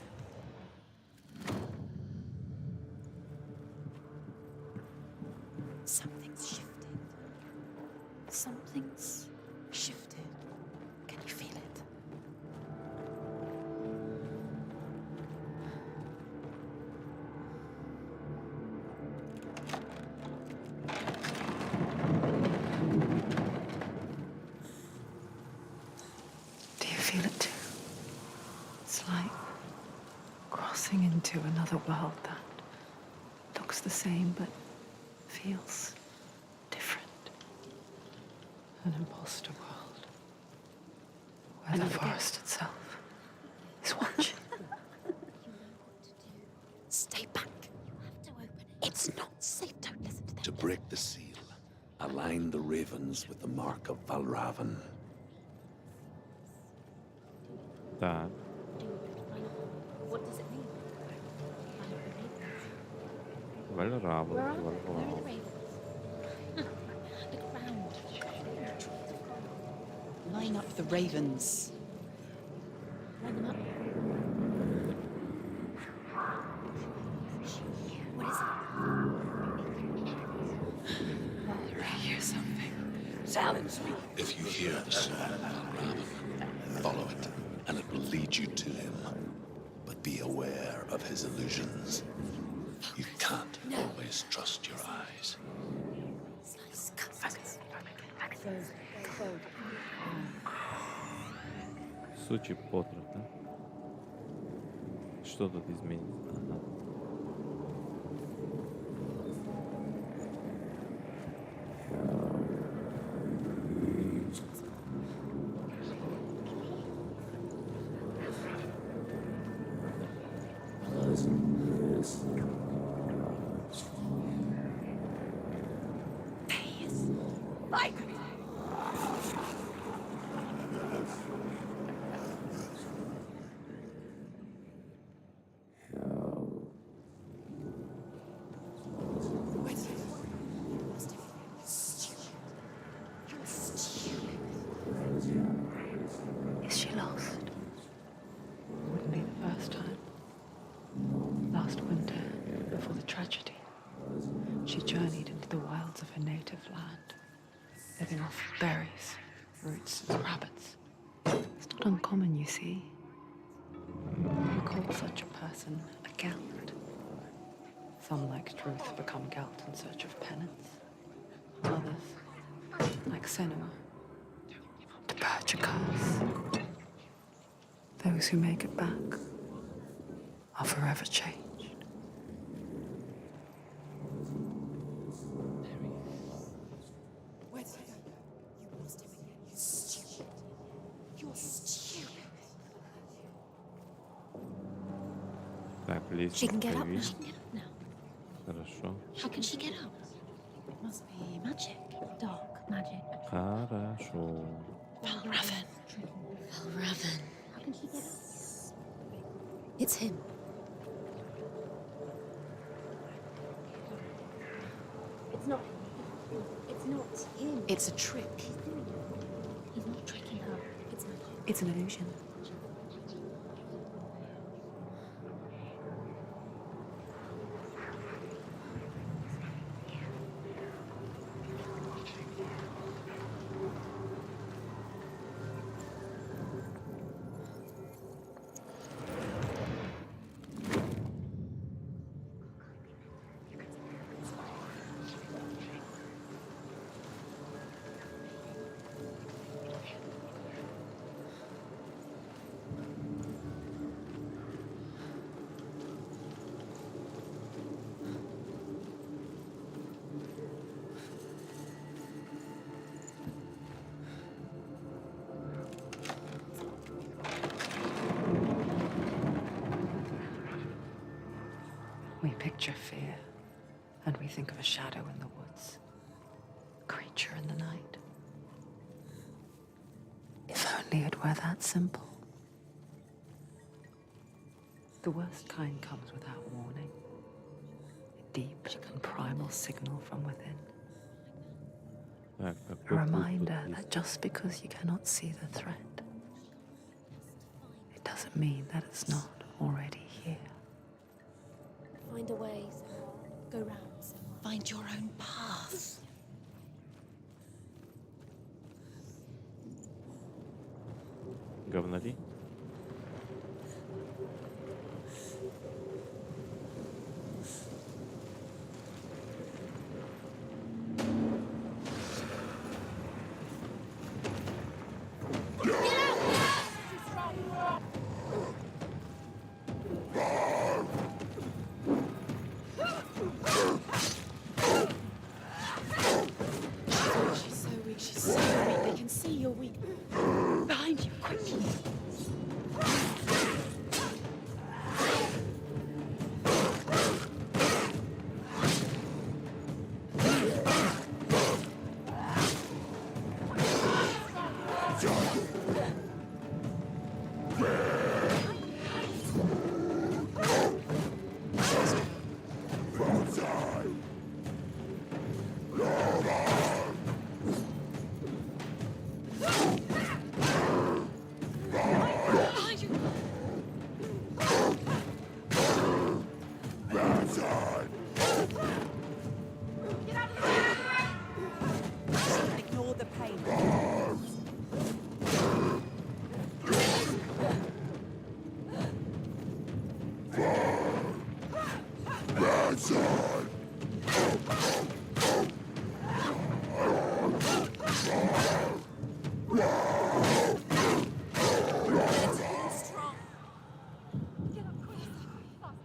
Something's shifted. Something's shifted. Can you feel it? Do you feel it too? It's like crossing into another world that looks the same but feels different. An imposter world where the forest itself is watching. Stay back. You have to open it. It's not safe. Don't listen to them. To break the seal, align the ravens with the mark of Valravan. Так, What does it mean? Вальрава, Where are Вальрава. the ravens? Look around. Line up the ravens. Line them up. What is it? I hear something. Silence me. If you hear the song of Valravan, follow it, and it will lead you to him. But be aware of his illusions. You can't always trust your eyes. Slice. Cut. Focus. Сучий потрох, да? Что тут изменится? Ага. Fight. Is she lost? Wouldn't be the first time. Last winter, before the tragedy, she journeyed into the wilds of her native land, living off berries, roots, and rabbits. It's not uncommon, you see. We call such a person a gelt. Some, like Truth, become gelt in search of penance. Others, like Senua, to purge a curse. Those who make it back are forever changed. Так, She лестница can get up now. появилась. She can get up now. Хорошо. How can she get up? It must be magic. Dark magic. Хорошо. Valravan. Valravan. How can she get up? It's him. It's not. It's not him. It's a trick. He's not tricking her. It's magic. It's an illusion. We picture fear, and we think of a shadow in the woods, a creature in the night. If only it were that simple. The worst kind comes without warning, a deep and primal signal from within. Так, A какой путь тут reminder есть? that just because you cannot see the threat, it doesn't mean that it's not already here. Find a way, Senua. Go round, Senua. Find your own path. Говнори? She's so weak, she's so weak. They can see you're weak. Behind you, quickly. Ignore the pain.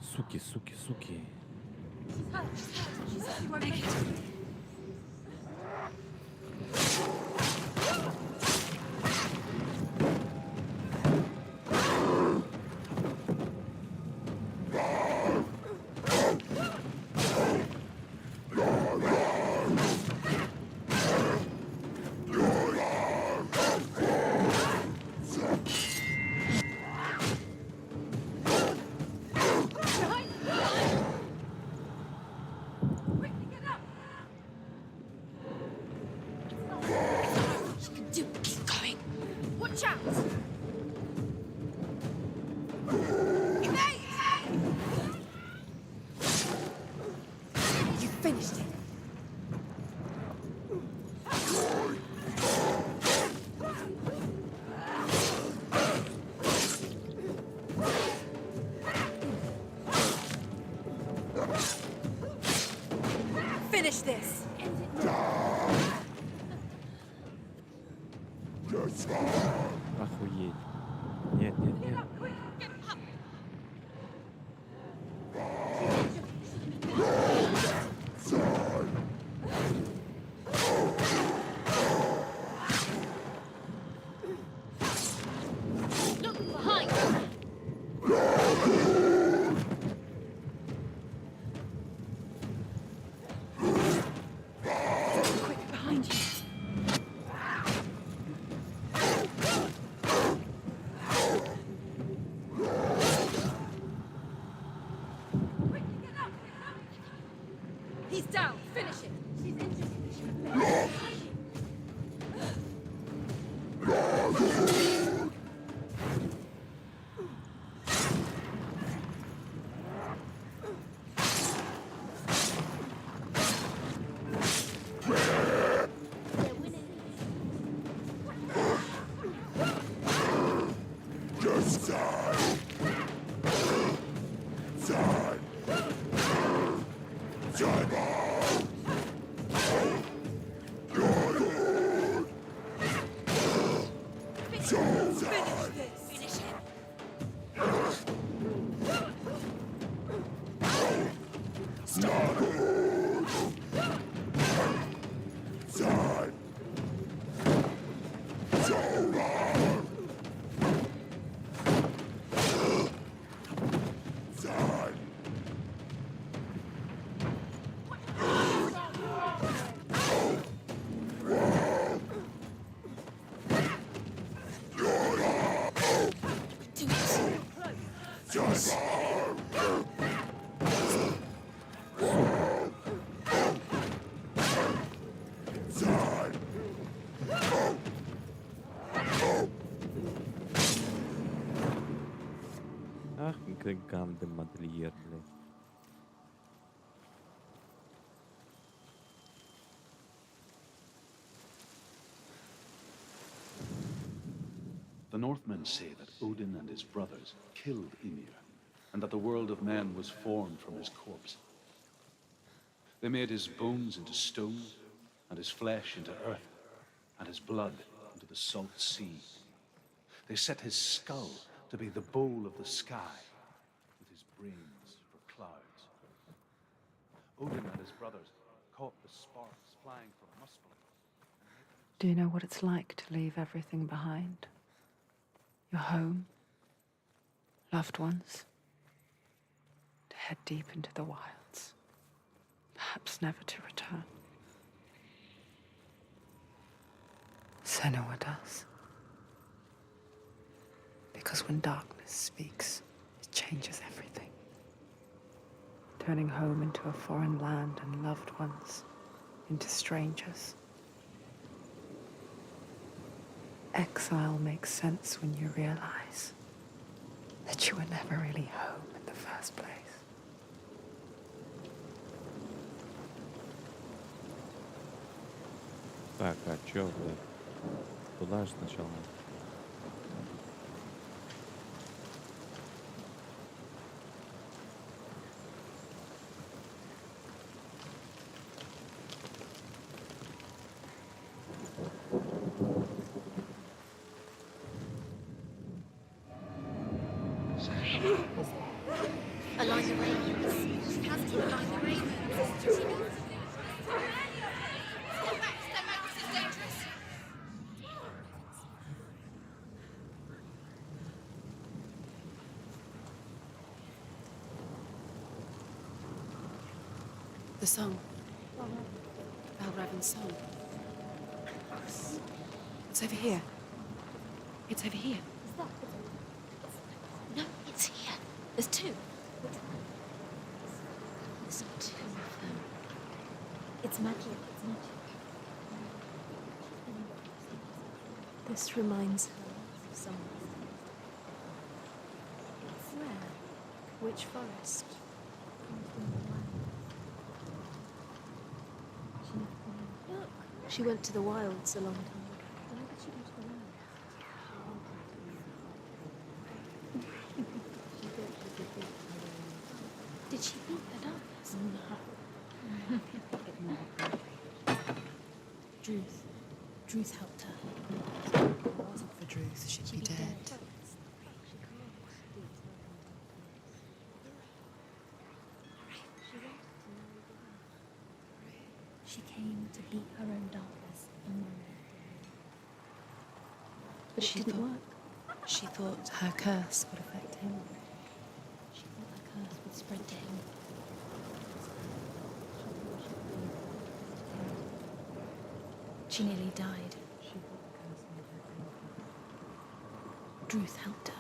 Суки, суки, суки. She can do it. Keep going. Watch out! You finished it. Finish this. Охуеть. Нет, нет, нет. Look behind. Finish it. She's interested. Ах, ганды модельер, блядь. The Northmen say that Odin and his brothers killed Ymir, and that the world of men was formed from his corpse. They made his bones into stone, and his flesh into earth, and his blood into the salt sea. They set his skull to be the bowl of the sky, with his brains for clouds. Odin and his brothers caught the sparks flying from Muspelheim. Do you know what it's like to leave everything behind? Your home, loved ones, to head deep into the wilds, perhaps never to return. Senua does. Because when darkness speaks, it changes everything. Turning home into a foreign land and loved ones into strangers. Exile makes sense when you realize that you were never really home in the first place. Так, а чё, блядь? Туда же сначала. Align the ravens. She has to align the ravens. She needs to. The song. Balraven's song. It's over here. It's over here. No, it's here. There's two. There's two of them. It's magic. It's magic. This reminds her of someone. Where? Which forest? Look, she went to the wilds a long time ago. Why did she go to the wilds? Did she beat the darkness? Druth helped her. If it wasn't for Druth, she'd be dead. She came to beat her own darkness. But it didn't work. She thought her curse would affect him. She thought her curse would spread to him. She nearly died. Druth helped her.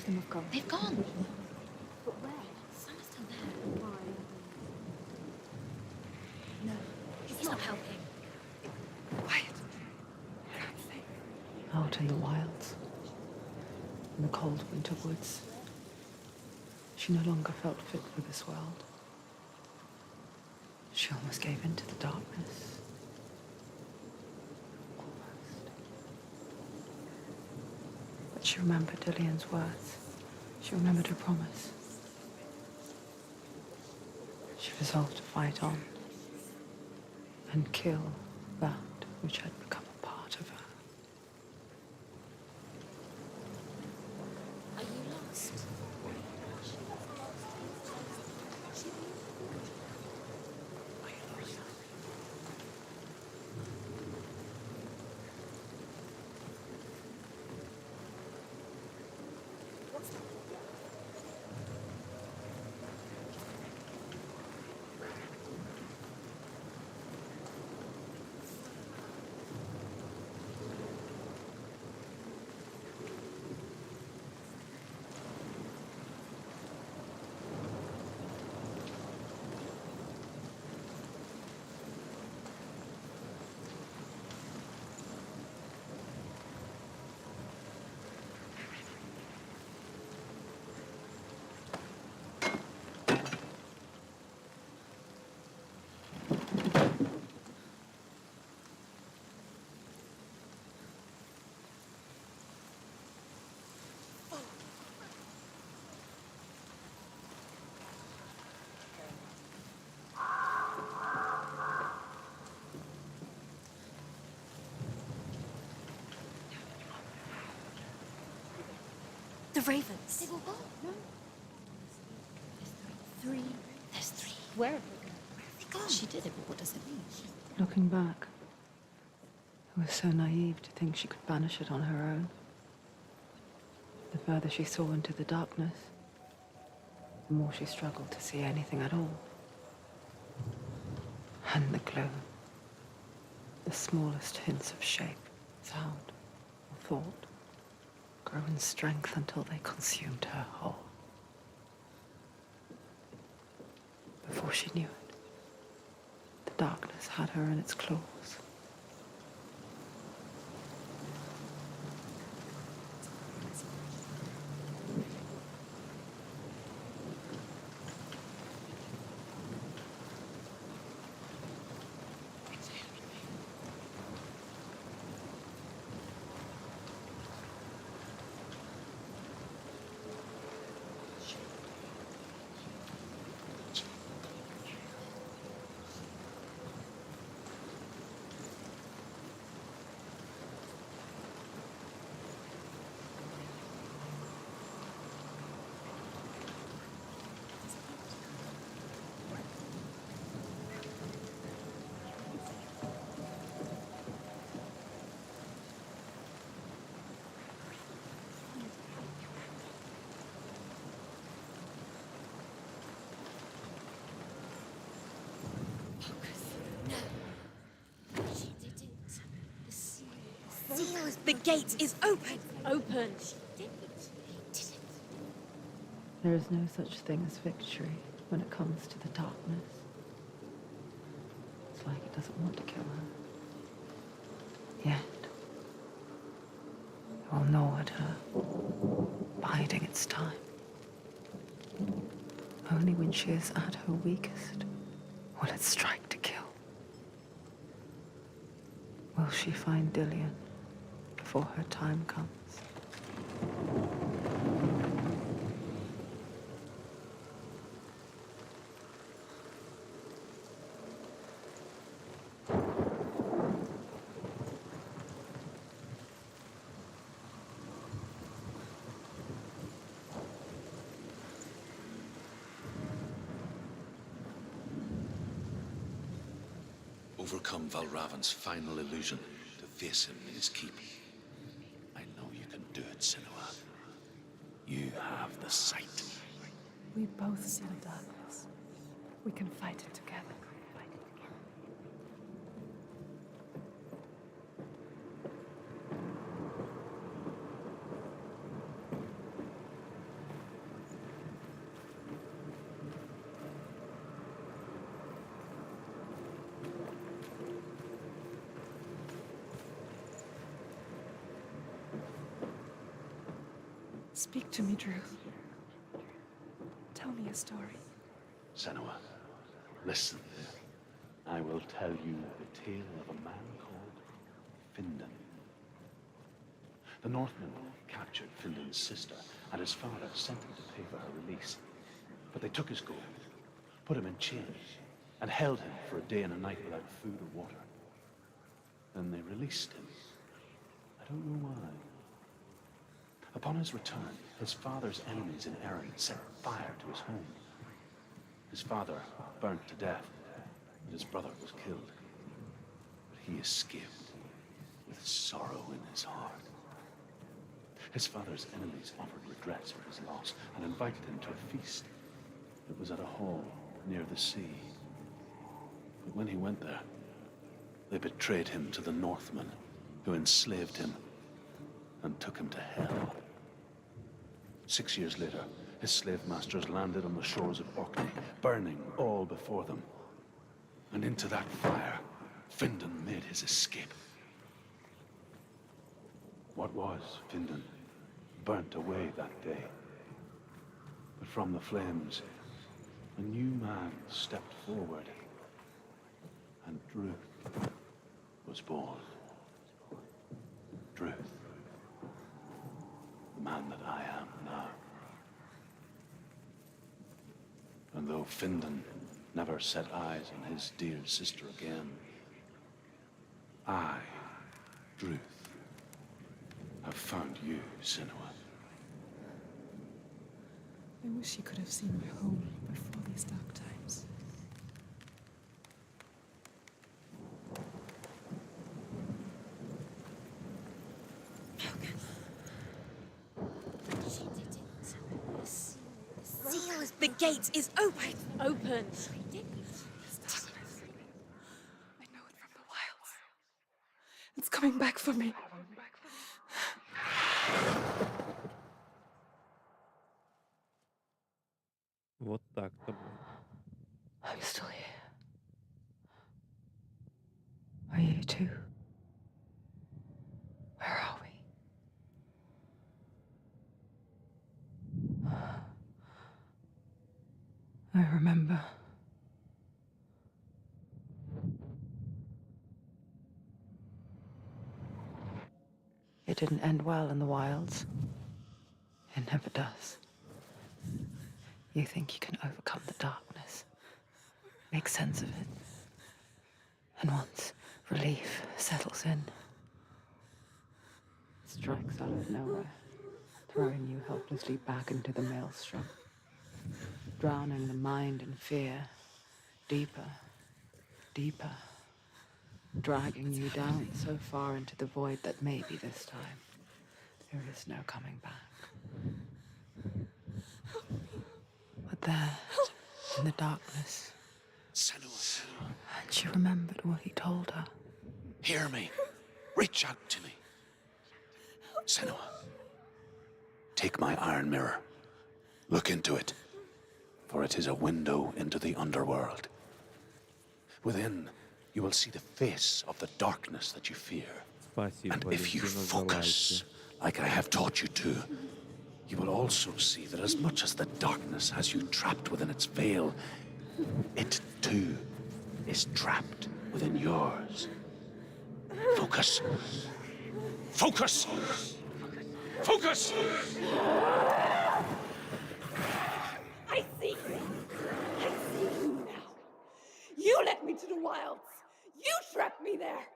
them have gone. They've gone. But where? Some are still there. Why? No, it's not helping. Quiet. Out in the wilds, in the cold winter woods, she no longer felt fit for this world. She almost gave in to the darkness. Almost. But she remembered Dillian's words. She remembered her promise. She resolved to fight on and kill that which had become a part of her. Are you lost? The ravens. They've all gone. No. Three. There's three. Where have they gone? Where have they gone? She did it, but what does it mean? Looking back, it was so naive to think she could banish it on her own. The further she saw into the darkness, the more she struggled to see anything at all. And the gloom, the smallest hints of shape, sound, or thought, grow in strength until they consumed her whole. Before she knew it, the darkness had her in its claws. The gate is open. Open. She did it. There is no such thing as victory when it comes to the darkness. It's like it doesn't want to kill her. Yet, it will gnaw at her, biding its time. Only when she is at her weakest will it strike to kill. Will she find Dillian before her time comes? Overcome Valravan's final illusion to face him in his keep. I know you can do it, Senua. You have the sight. We both see the darkness. We can fight it together. Speak to me, Drew. Tell me a story. Senua, listen. I will tell you the tale of a man called Findan. The Northmen captured Findan's sister, and his father sent him to pay for her release. But they took his gold, put him in chains, and held him for a day and a night without food or water. Then they released him. I don't know why. Upon his return, his father's enemies in Erin set fire to his home. His father burnt to death, and his brother was killed. But he escaped with sorrow in his heart. His father's enemies offered redress for his loss and invited him to a feast. It was at a hall near the sea. But when he went there, they betrayed him to the Northmen, who enslaved him and took him to hell. 6 years later, his slave masters landed on the shores of Orkney, burning all before them. And into that fire, Findan made his escape. What was Findan burnt away that day. But from the flames, a new man stepped forward, and Druth was born. Druth, the man that I am now. And though Findan never set eyes on his dear sister again, I, Druth, have found you, Senua. I wish you could have seen my home before these dark times. Seals, the gate is open. Open. I know it from the wilds. It's coming back for me. Вот так-то, блин. I'm still here. Are you too? Where are we? I remember. It didn't end well in the wilds. It never does. You think you can overcome the darkness, make sense of it, and once relief settles in, it strikes out of nowhere, throwing you helplessly back into the maelstrom, drowning the mind in fear, deeper, deeper, dragging you down so far into the void that maybe this time there is no coming back. But there, in the darkness, Senua, and she remembered what he told her. hear me. Reach out to me. Senua, take my iron mirror. Look into it, for it is a window into the underworld. Within, you will see the face of the darkness that you fear. Спасибо, And if you Валентина, за focus, лайки. like I have taught you to, you will also see that as much as the darkness has you trapped within its veil, it too is trapped within yours. Focus. Focus! Focus! I see you. I see you now. You led me to the wilds. You trapped me there.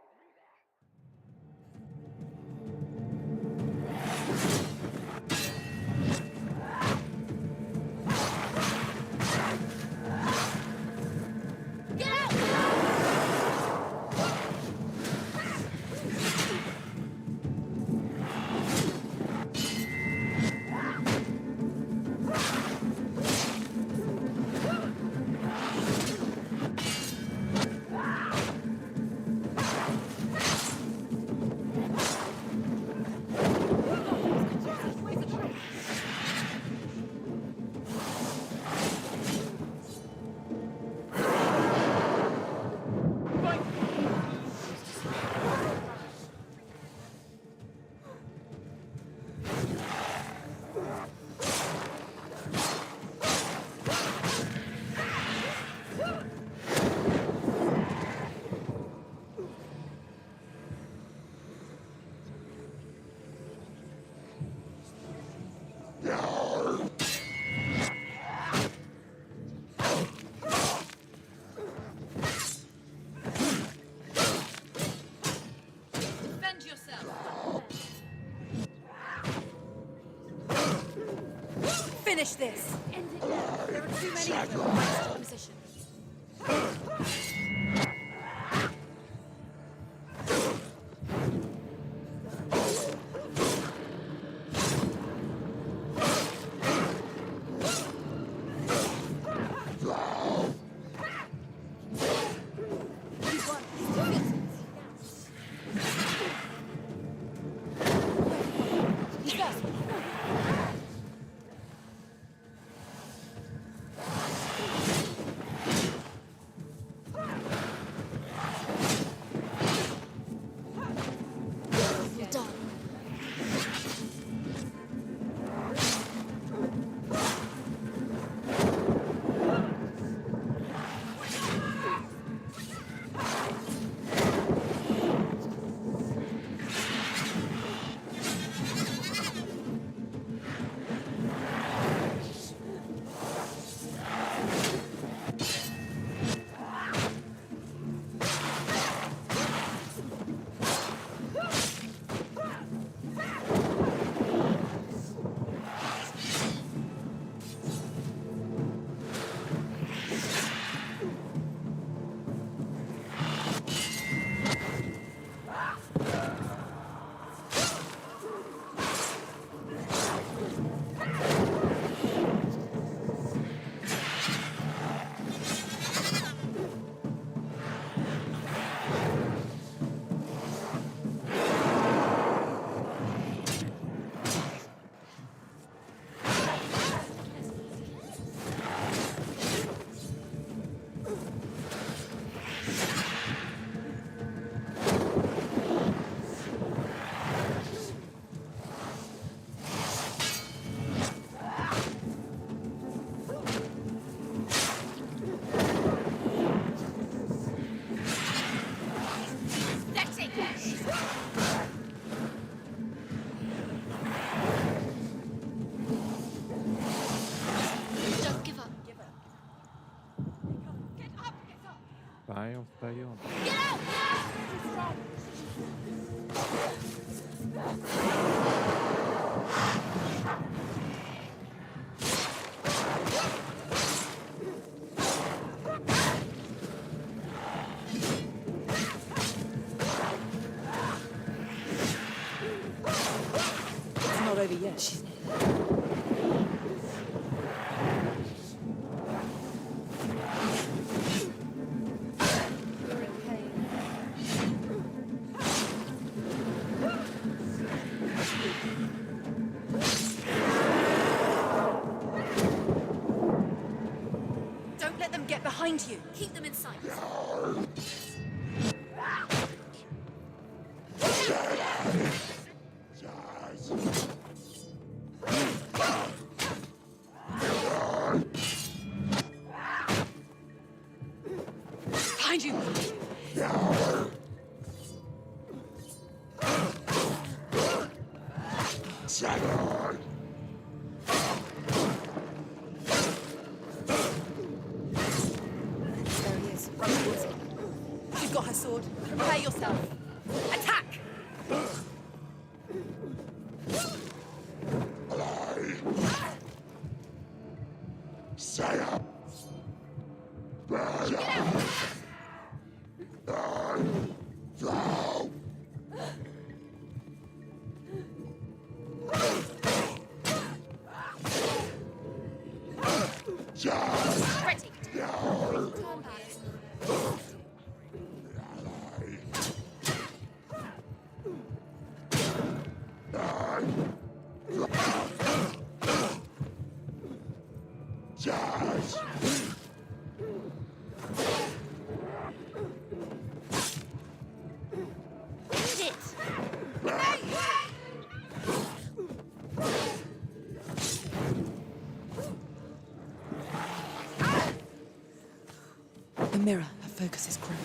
Finish this. There are too many of them. Right position. Встаем. It's not over yet. She's behind you. Keep them in sight. Behind you. You've got her sword. Prepare yourself. Attack! The mirror, her focus is growing.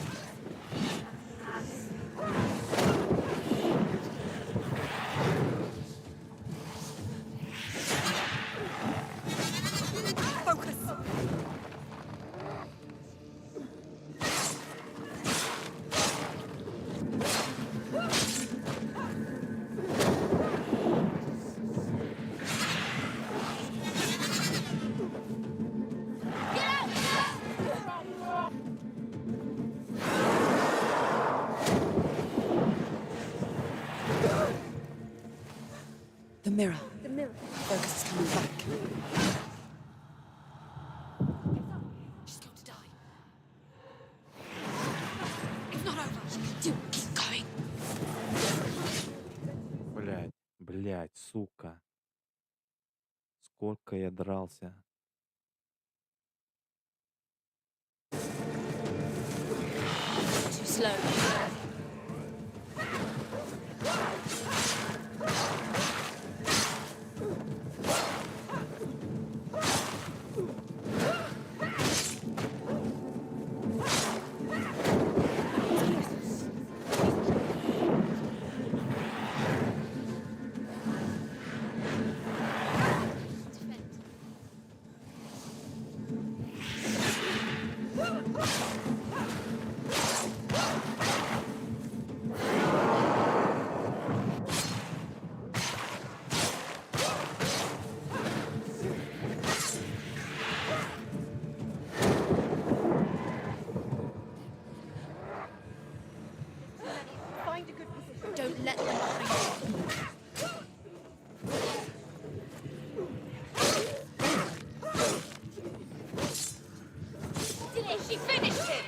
Focus! Focus is coming back. She's got to die. It's not over. She can do it. Keep going. Блять, сука. Сколько я дрался. Too slow. Don't let them behind you. Did it? She finished it!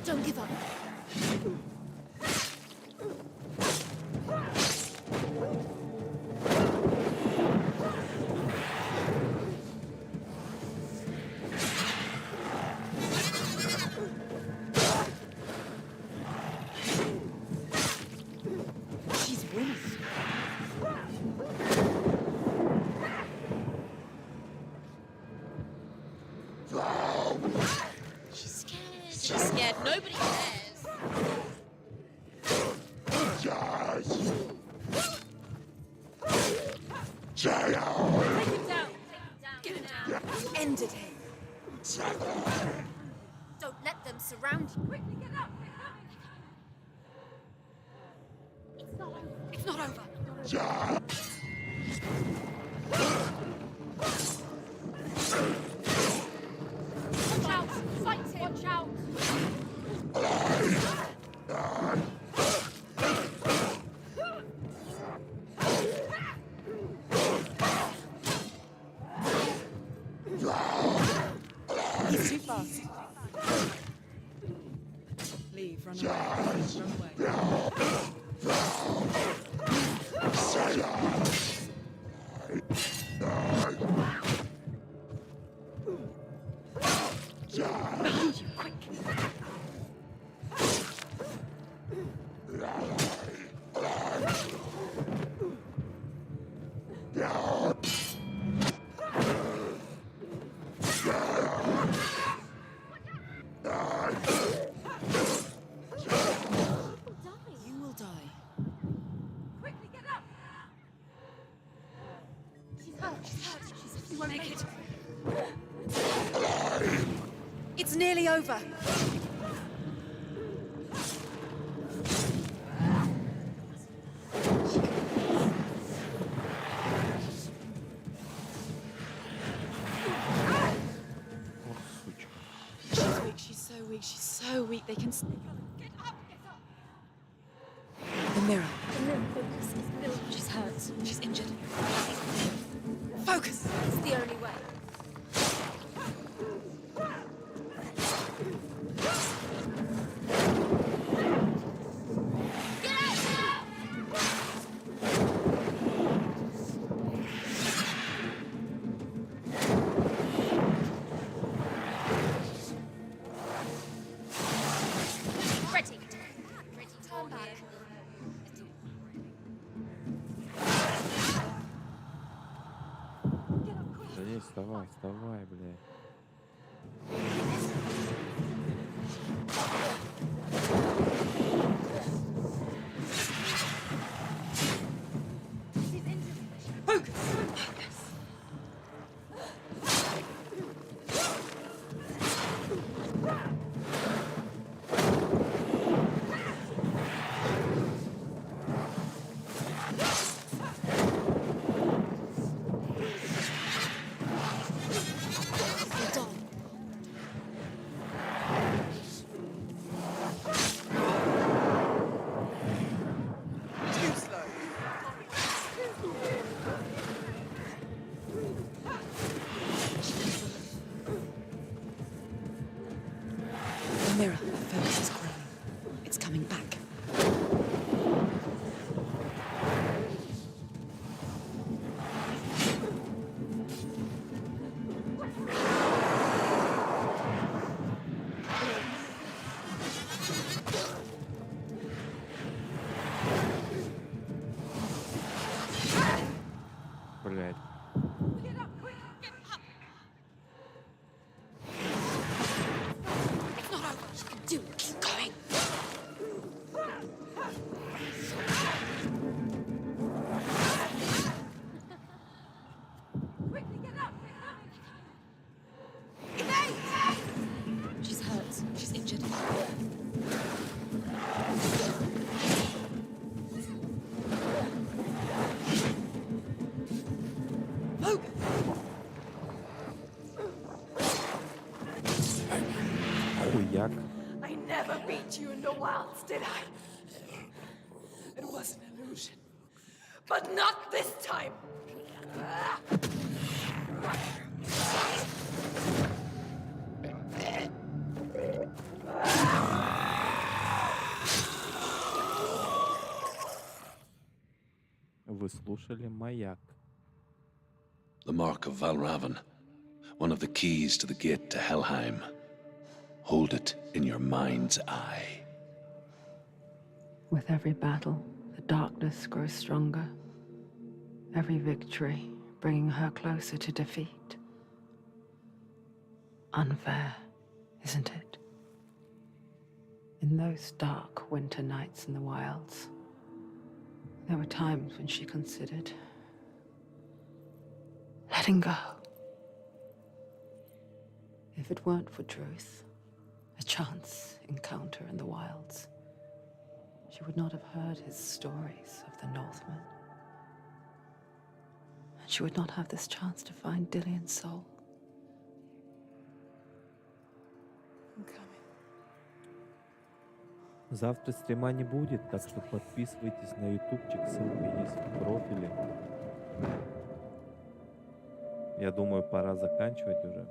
Don't give up. She's winning. She's scared. She's scared. Nobody cares. Take him down. Get him down. Ended him. Don't let them surround you. Quickly get up. It's not over. It's not over. Watch out! Fight him! Watch out! He's too fast. Leave, run away. Run away. Behind you, quick! You will die. Quickly get up! She's hurt. She's hurt. You won't make it. It's nearly over. weak. She's so weak. They can. Get up! Get up! The mirror. The mirror focuses. She's hurt. She's injured. Focus! It's the only way. Да не, вставай, вставай, блядь. The mirror. The focus is growing. It's coming back. Блядь. It's not over. She can do it. Keep going. Quickly get up. She's hurt. She's injured. Хуяк. I never beat you in the wilds, did I? It was an illusion. But not this time! Вы слушали «Маяк». The mark of Valravan, one of the keys to the gate to Helheim. Hold it in your mind's eye. With every battle, the darkness grows stronger. Every victory bringing her closer to defeat. Unfair, isn't it? In those dark winter nights in the wilds, there were times when she considered letting go. If it weren't for Druth, a chance encounter in the wilds, she would not have heard his stories of the Northmen. And she would not have this chance to find Dillion's soul. I'm coming. Завтра стрима не будет, так что подписывайтесь на ютубчик, ссылка есть в профиле. Я думаю, пора заканчивать уже.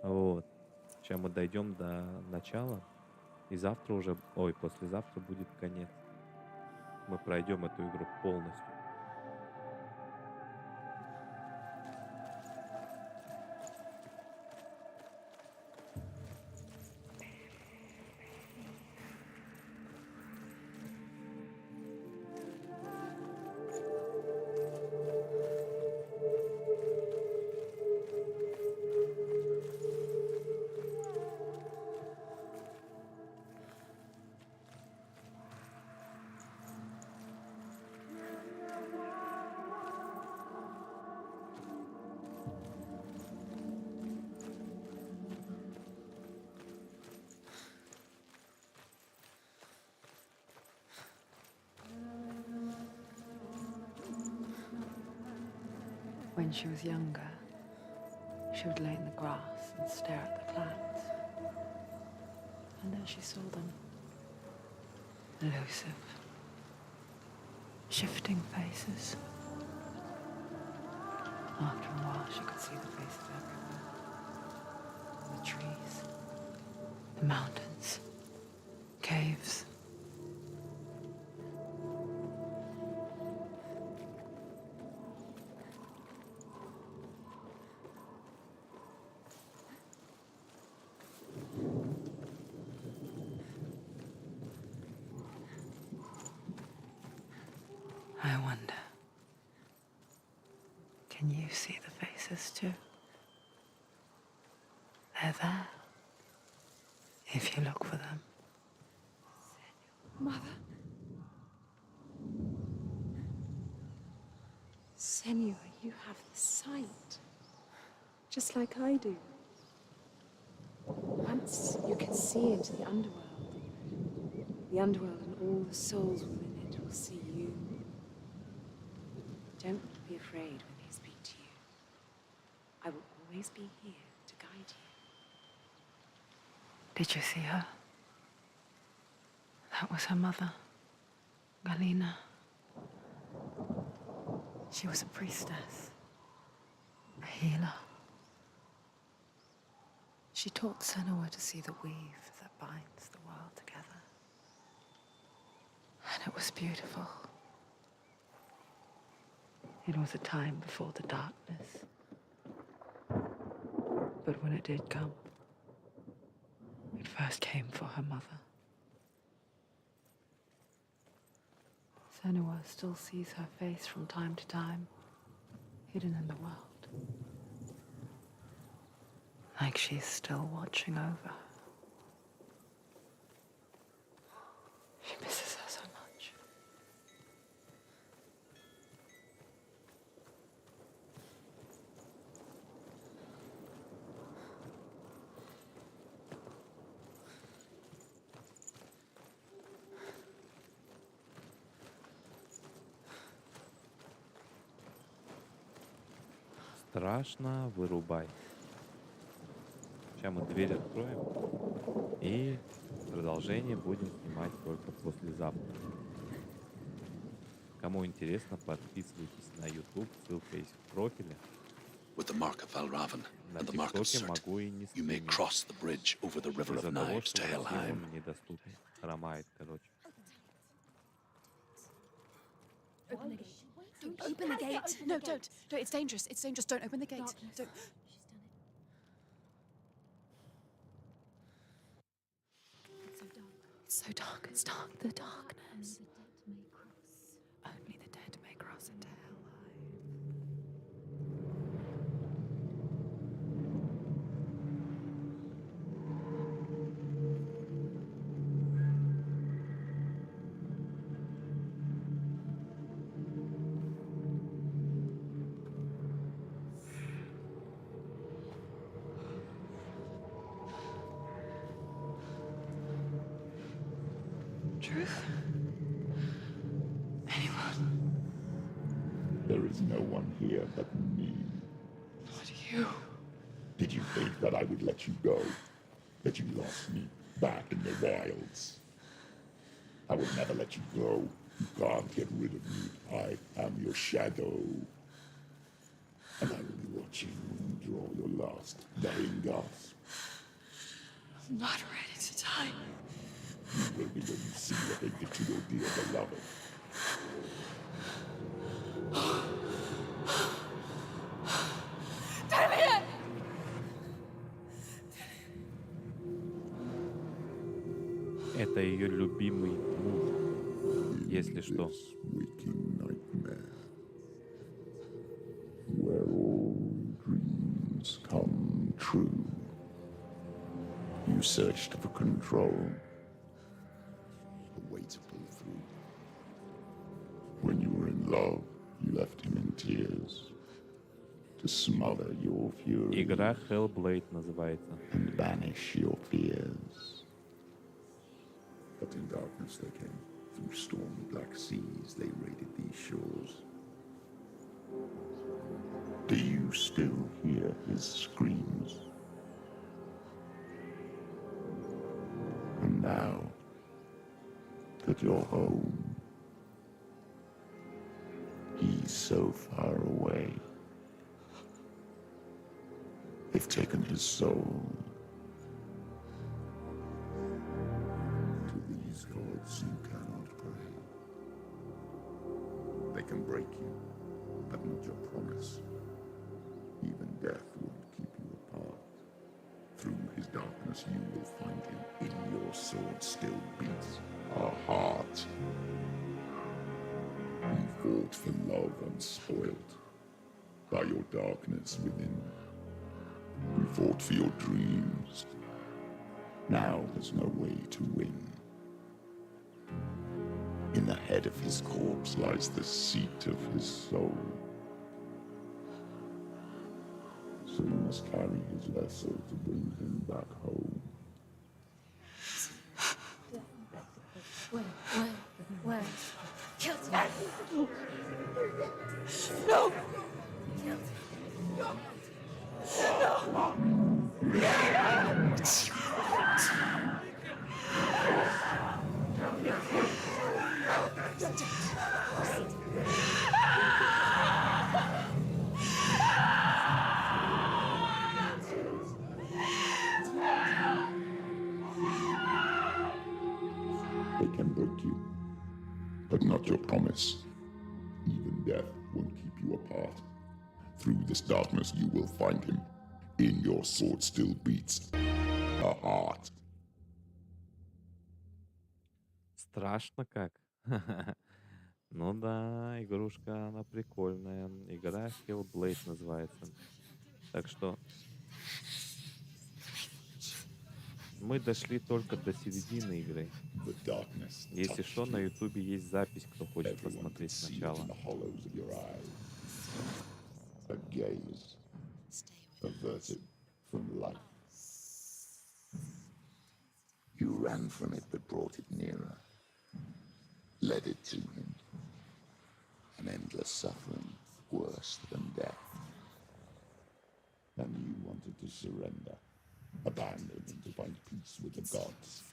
Вот. Сейчас мы дойдем до начала. И завтра уже, ой, послезавтра будет конец. Мы пройдем эту игру полностью. When she was younger, she would lay in the grass and stare at the clouds. And there she saw them. Elusive. Shifting faces. After a while, she could see the faces everywhere. The trees, the mountains, caves. I wonder, can you see the faces too? They're there, if you look for them. Mother? Senua, you have the sight. Just like I do. Once you can see into the underworld. The underworld and all the souls within it will see you. Don't be afraid when they speak to you. I will always be here to guide you. Did you see her? That was her mother, Galina. She was a priestess, a healer. She taught Senua to see the weave that binds the world together. And it was beautiful. It was a time before the darkness. But when it did come, it first came for her mother. Senua still sees her face from time to time, hidden in the world. Like she's still watching over her. She misses her so much. Страшно, вырубай. Сейчас мы дверь откроем. И продолжение будем снимать только послезавтра. Кому интересно, подписывайтесь на YouTube. Ссылка есть в профиле. With the mark of Valravan На and the mark of ТикТоке Surt, могу и не you may стримить. cross the bridge over the river of Из-за того, knives to что в России Helheim. он недоступен. Хромает, короче. Open the gate. Don't open the gate. No, don't. No, it's dangerous. It's dangerous. Don't open the gate. Don't. It's so dark. It's dark. The darkness. Only the dead may cross into Helheim. Truth? Anyone? There is no one here but me. Not you. Did you think that I would let you go? That you lost me back in the wilds? I will never let you go. You can't get rid of me. I am your shadow. And I will be watching when you draw your last dying gasp. I'm not ready to die. You will be when you see what they did to your dear beloved. Это ее любимый муж, если что. This waking nightmare, where all dreams come true. You searched for control, a way to pull through. When you were in love, you left him in tears to smother your fury Игра Hellblade называется. and banish your fears. But in darkness they came. Through stormy black seas they raided these shores. Do you still hear his screams? now that you're home. He's so far away. They've taken his soul. To these gods you cannot pray. They can break you, but not your promise. Even death won't keep you apart. Through his darkness you will find him. In your sword still beats a heart. You fought for love unspoiled by your darkness within. You fought for your dreams. Now there's no way to win. In the head of his corpse lies the seat of his soul. So you must carry his vessel to bring him back home. Where? Killed him. No! They can break you, but not your promise. Even death won't keep you apart. Through this darkness you will find him. In your sword still beats a heart. Страшно как. Ну да, игрушка, она прикольная. Игра Hellblade называется. Так что мы дошли только до середины игры. Если что, на ютубе есть запись, кто хочет посмотреть сначала. A gaze averted from life. You ran from it but brought it nearer, led it to him. An endless suffering worse than death. And you wanted to surrender, abandon and to find peace with the gods.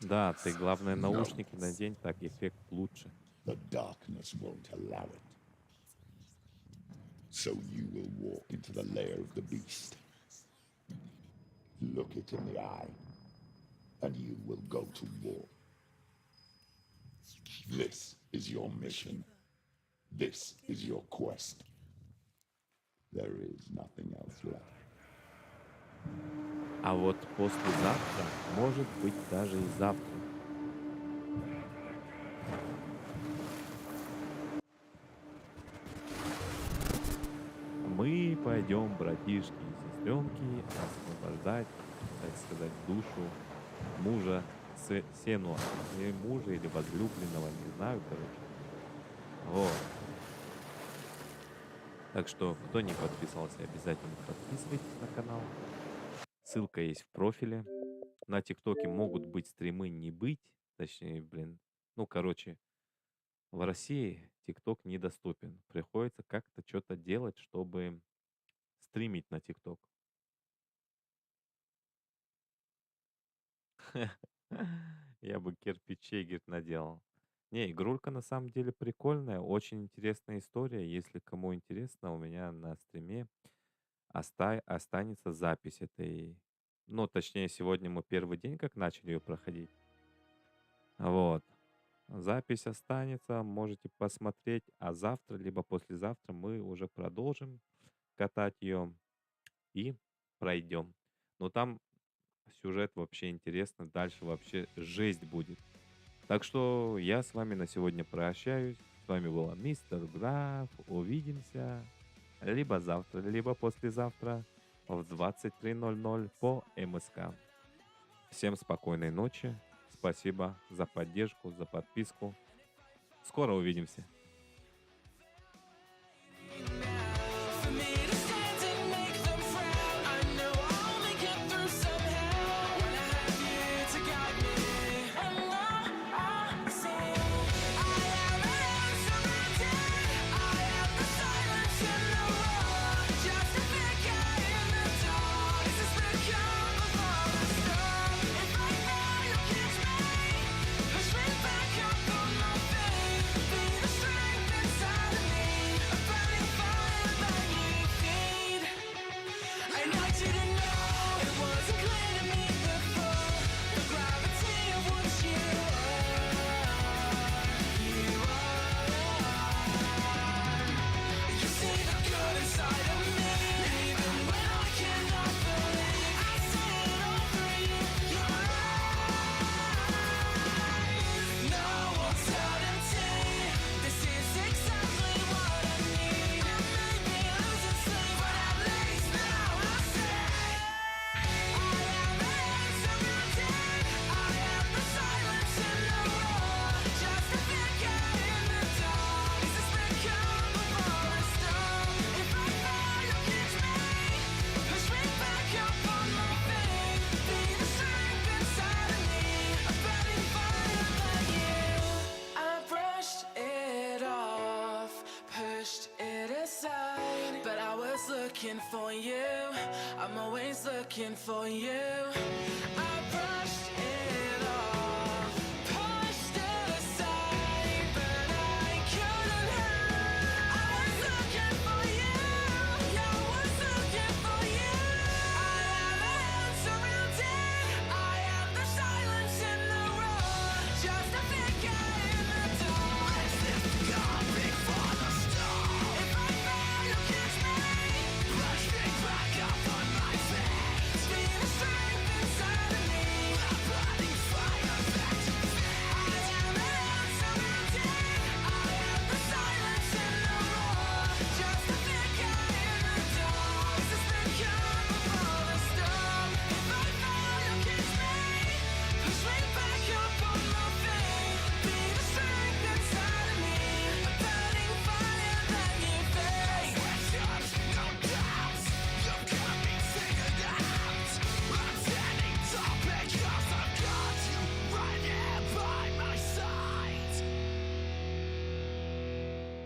Да, ты главное наушники надень, так эффект лучше. The darkness won't allow it. So you will walk into the lair of the beast. Look it in the eye, and you will go to war. This is your mission. This is your quest. There is nothing else left. А вот послезавтра, может быть, даже и завтра. Мы пойдем, братишки и сестренки, освобождать, так сказать, душу мужа Senua. Или мужа, или возлюбленного, не знаю, короче. Вот. Так что, кто не подписался, обязательно подписывайтесь на канал. Ссылка есть в профиле. На ТикТоке могут быть стримы, не быть. Точнее, ну, короче, в России ТикТок недоступен. Приходится как-то что-то делать, чтобы стримить на ТикТок. Я бы кирпичей, говорит, наделал. Не, игрулька на самом деле прикольная. Очень интересная история. Если кому интересно, у меня на стриме останется запись этой. Ну, точнее, сегодня мы первый день, как начали ее проходить. Вот. Запись останется, можете посмотреть. А завтра, либо послезавтра мы уже продолжим катать ее и пройдем. Но там сюжет вообще интересно. Дальше вообще жесть будет. Так что я с вами на сегодня прощаюсь. С вами был мистер Граф. Увидимся либо завтра, либо послезавтра в 23:00 по МСК. Всем спокойной ночи. Спасибо за поддержку, за подписку. Скоро увидимся. Catch me you. I'm always looking for you.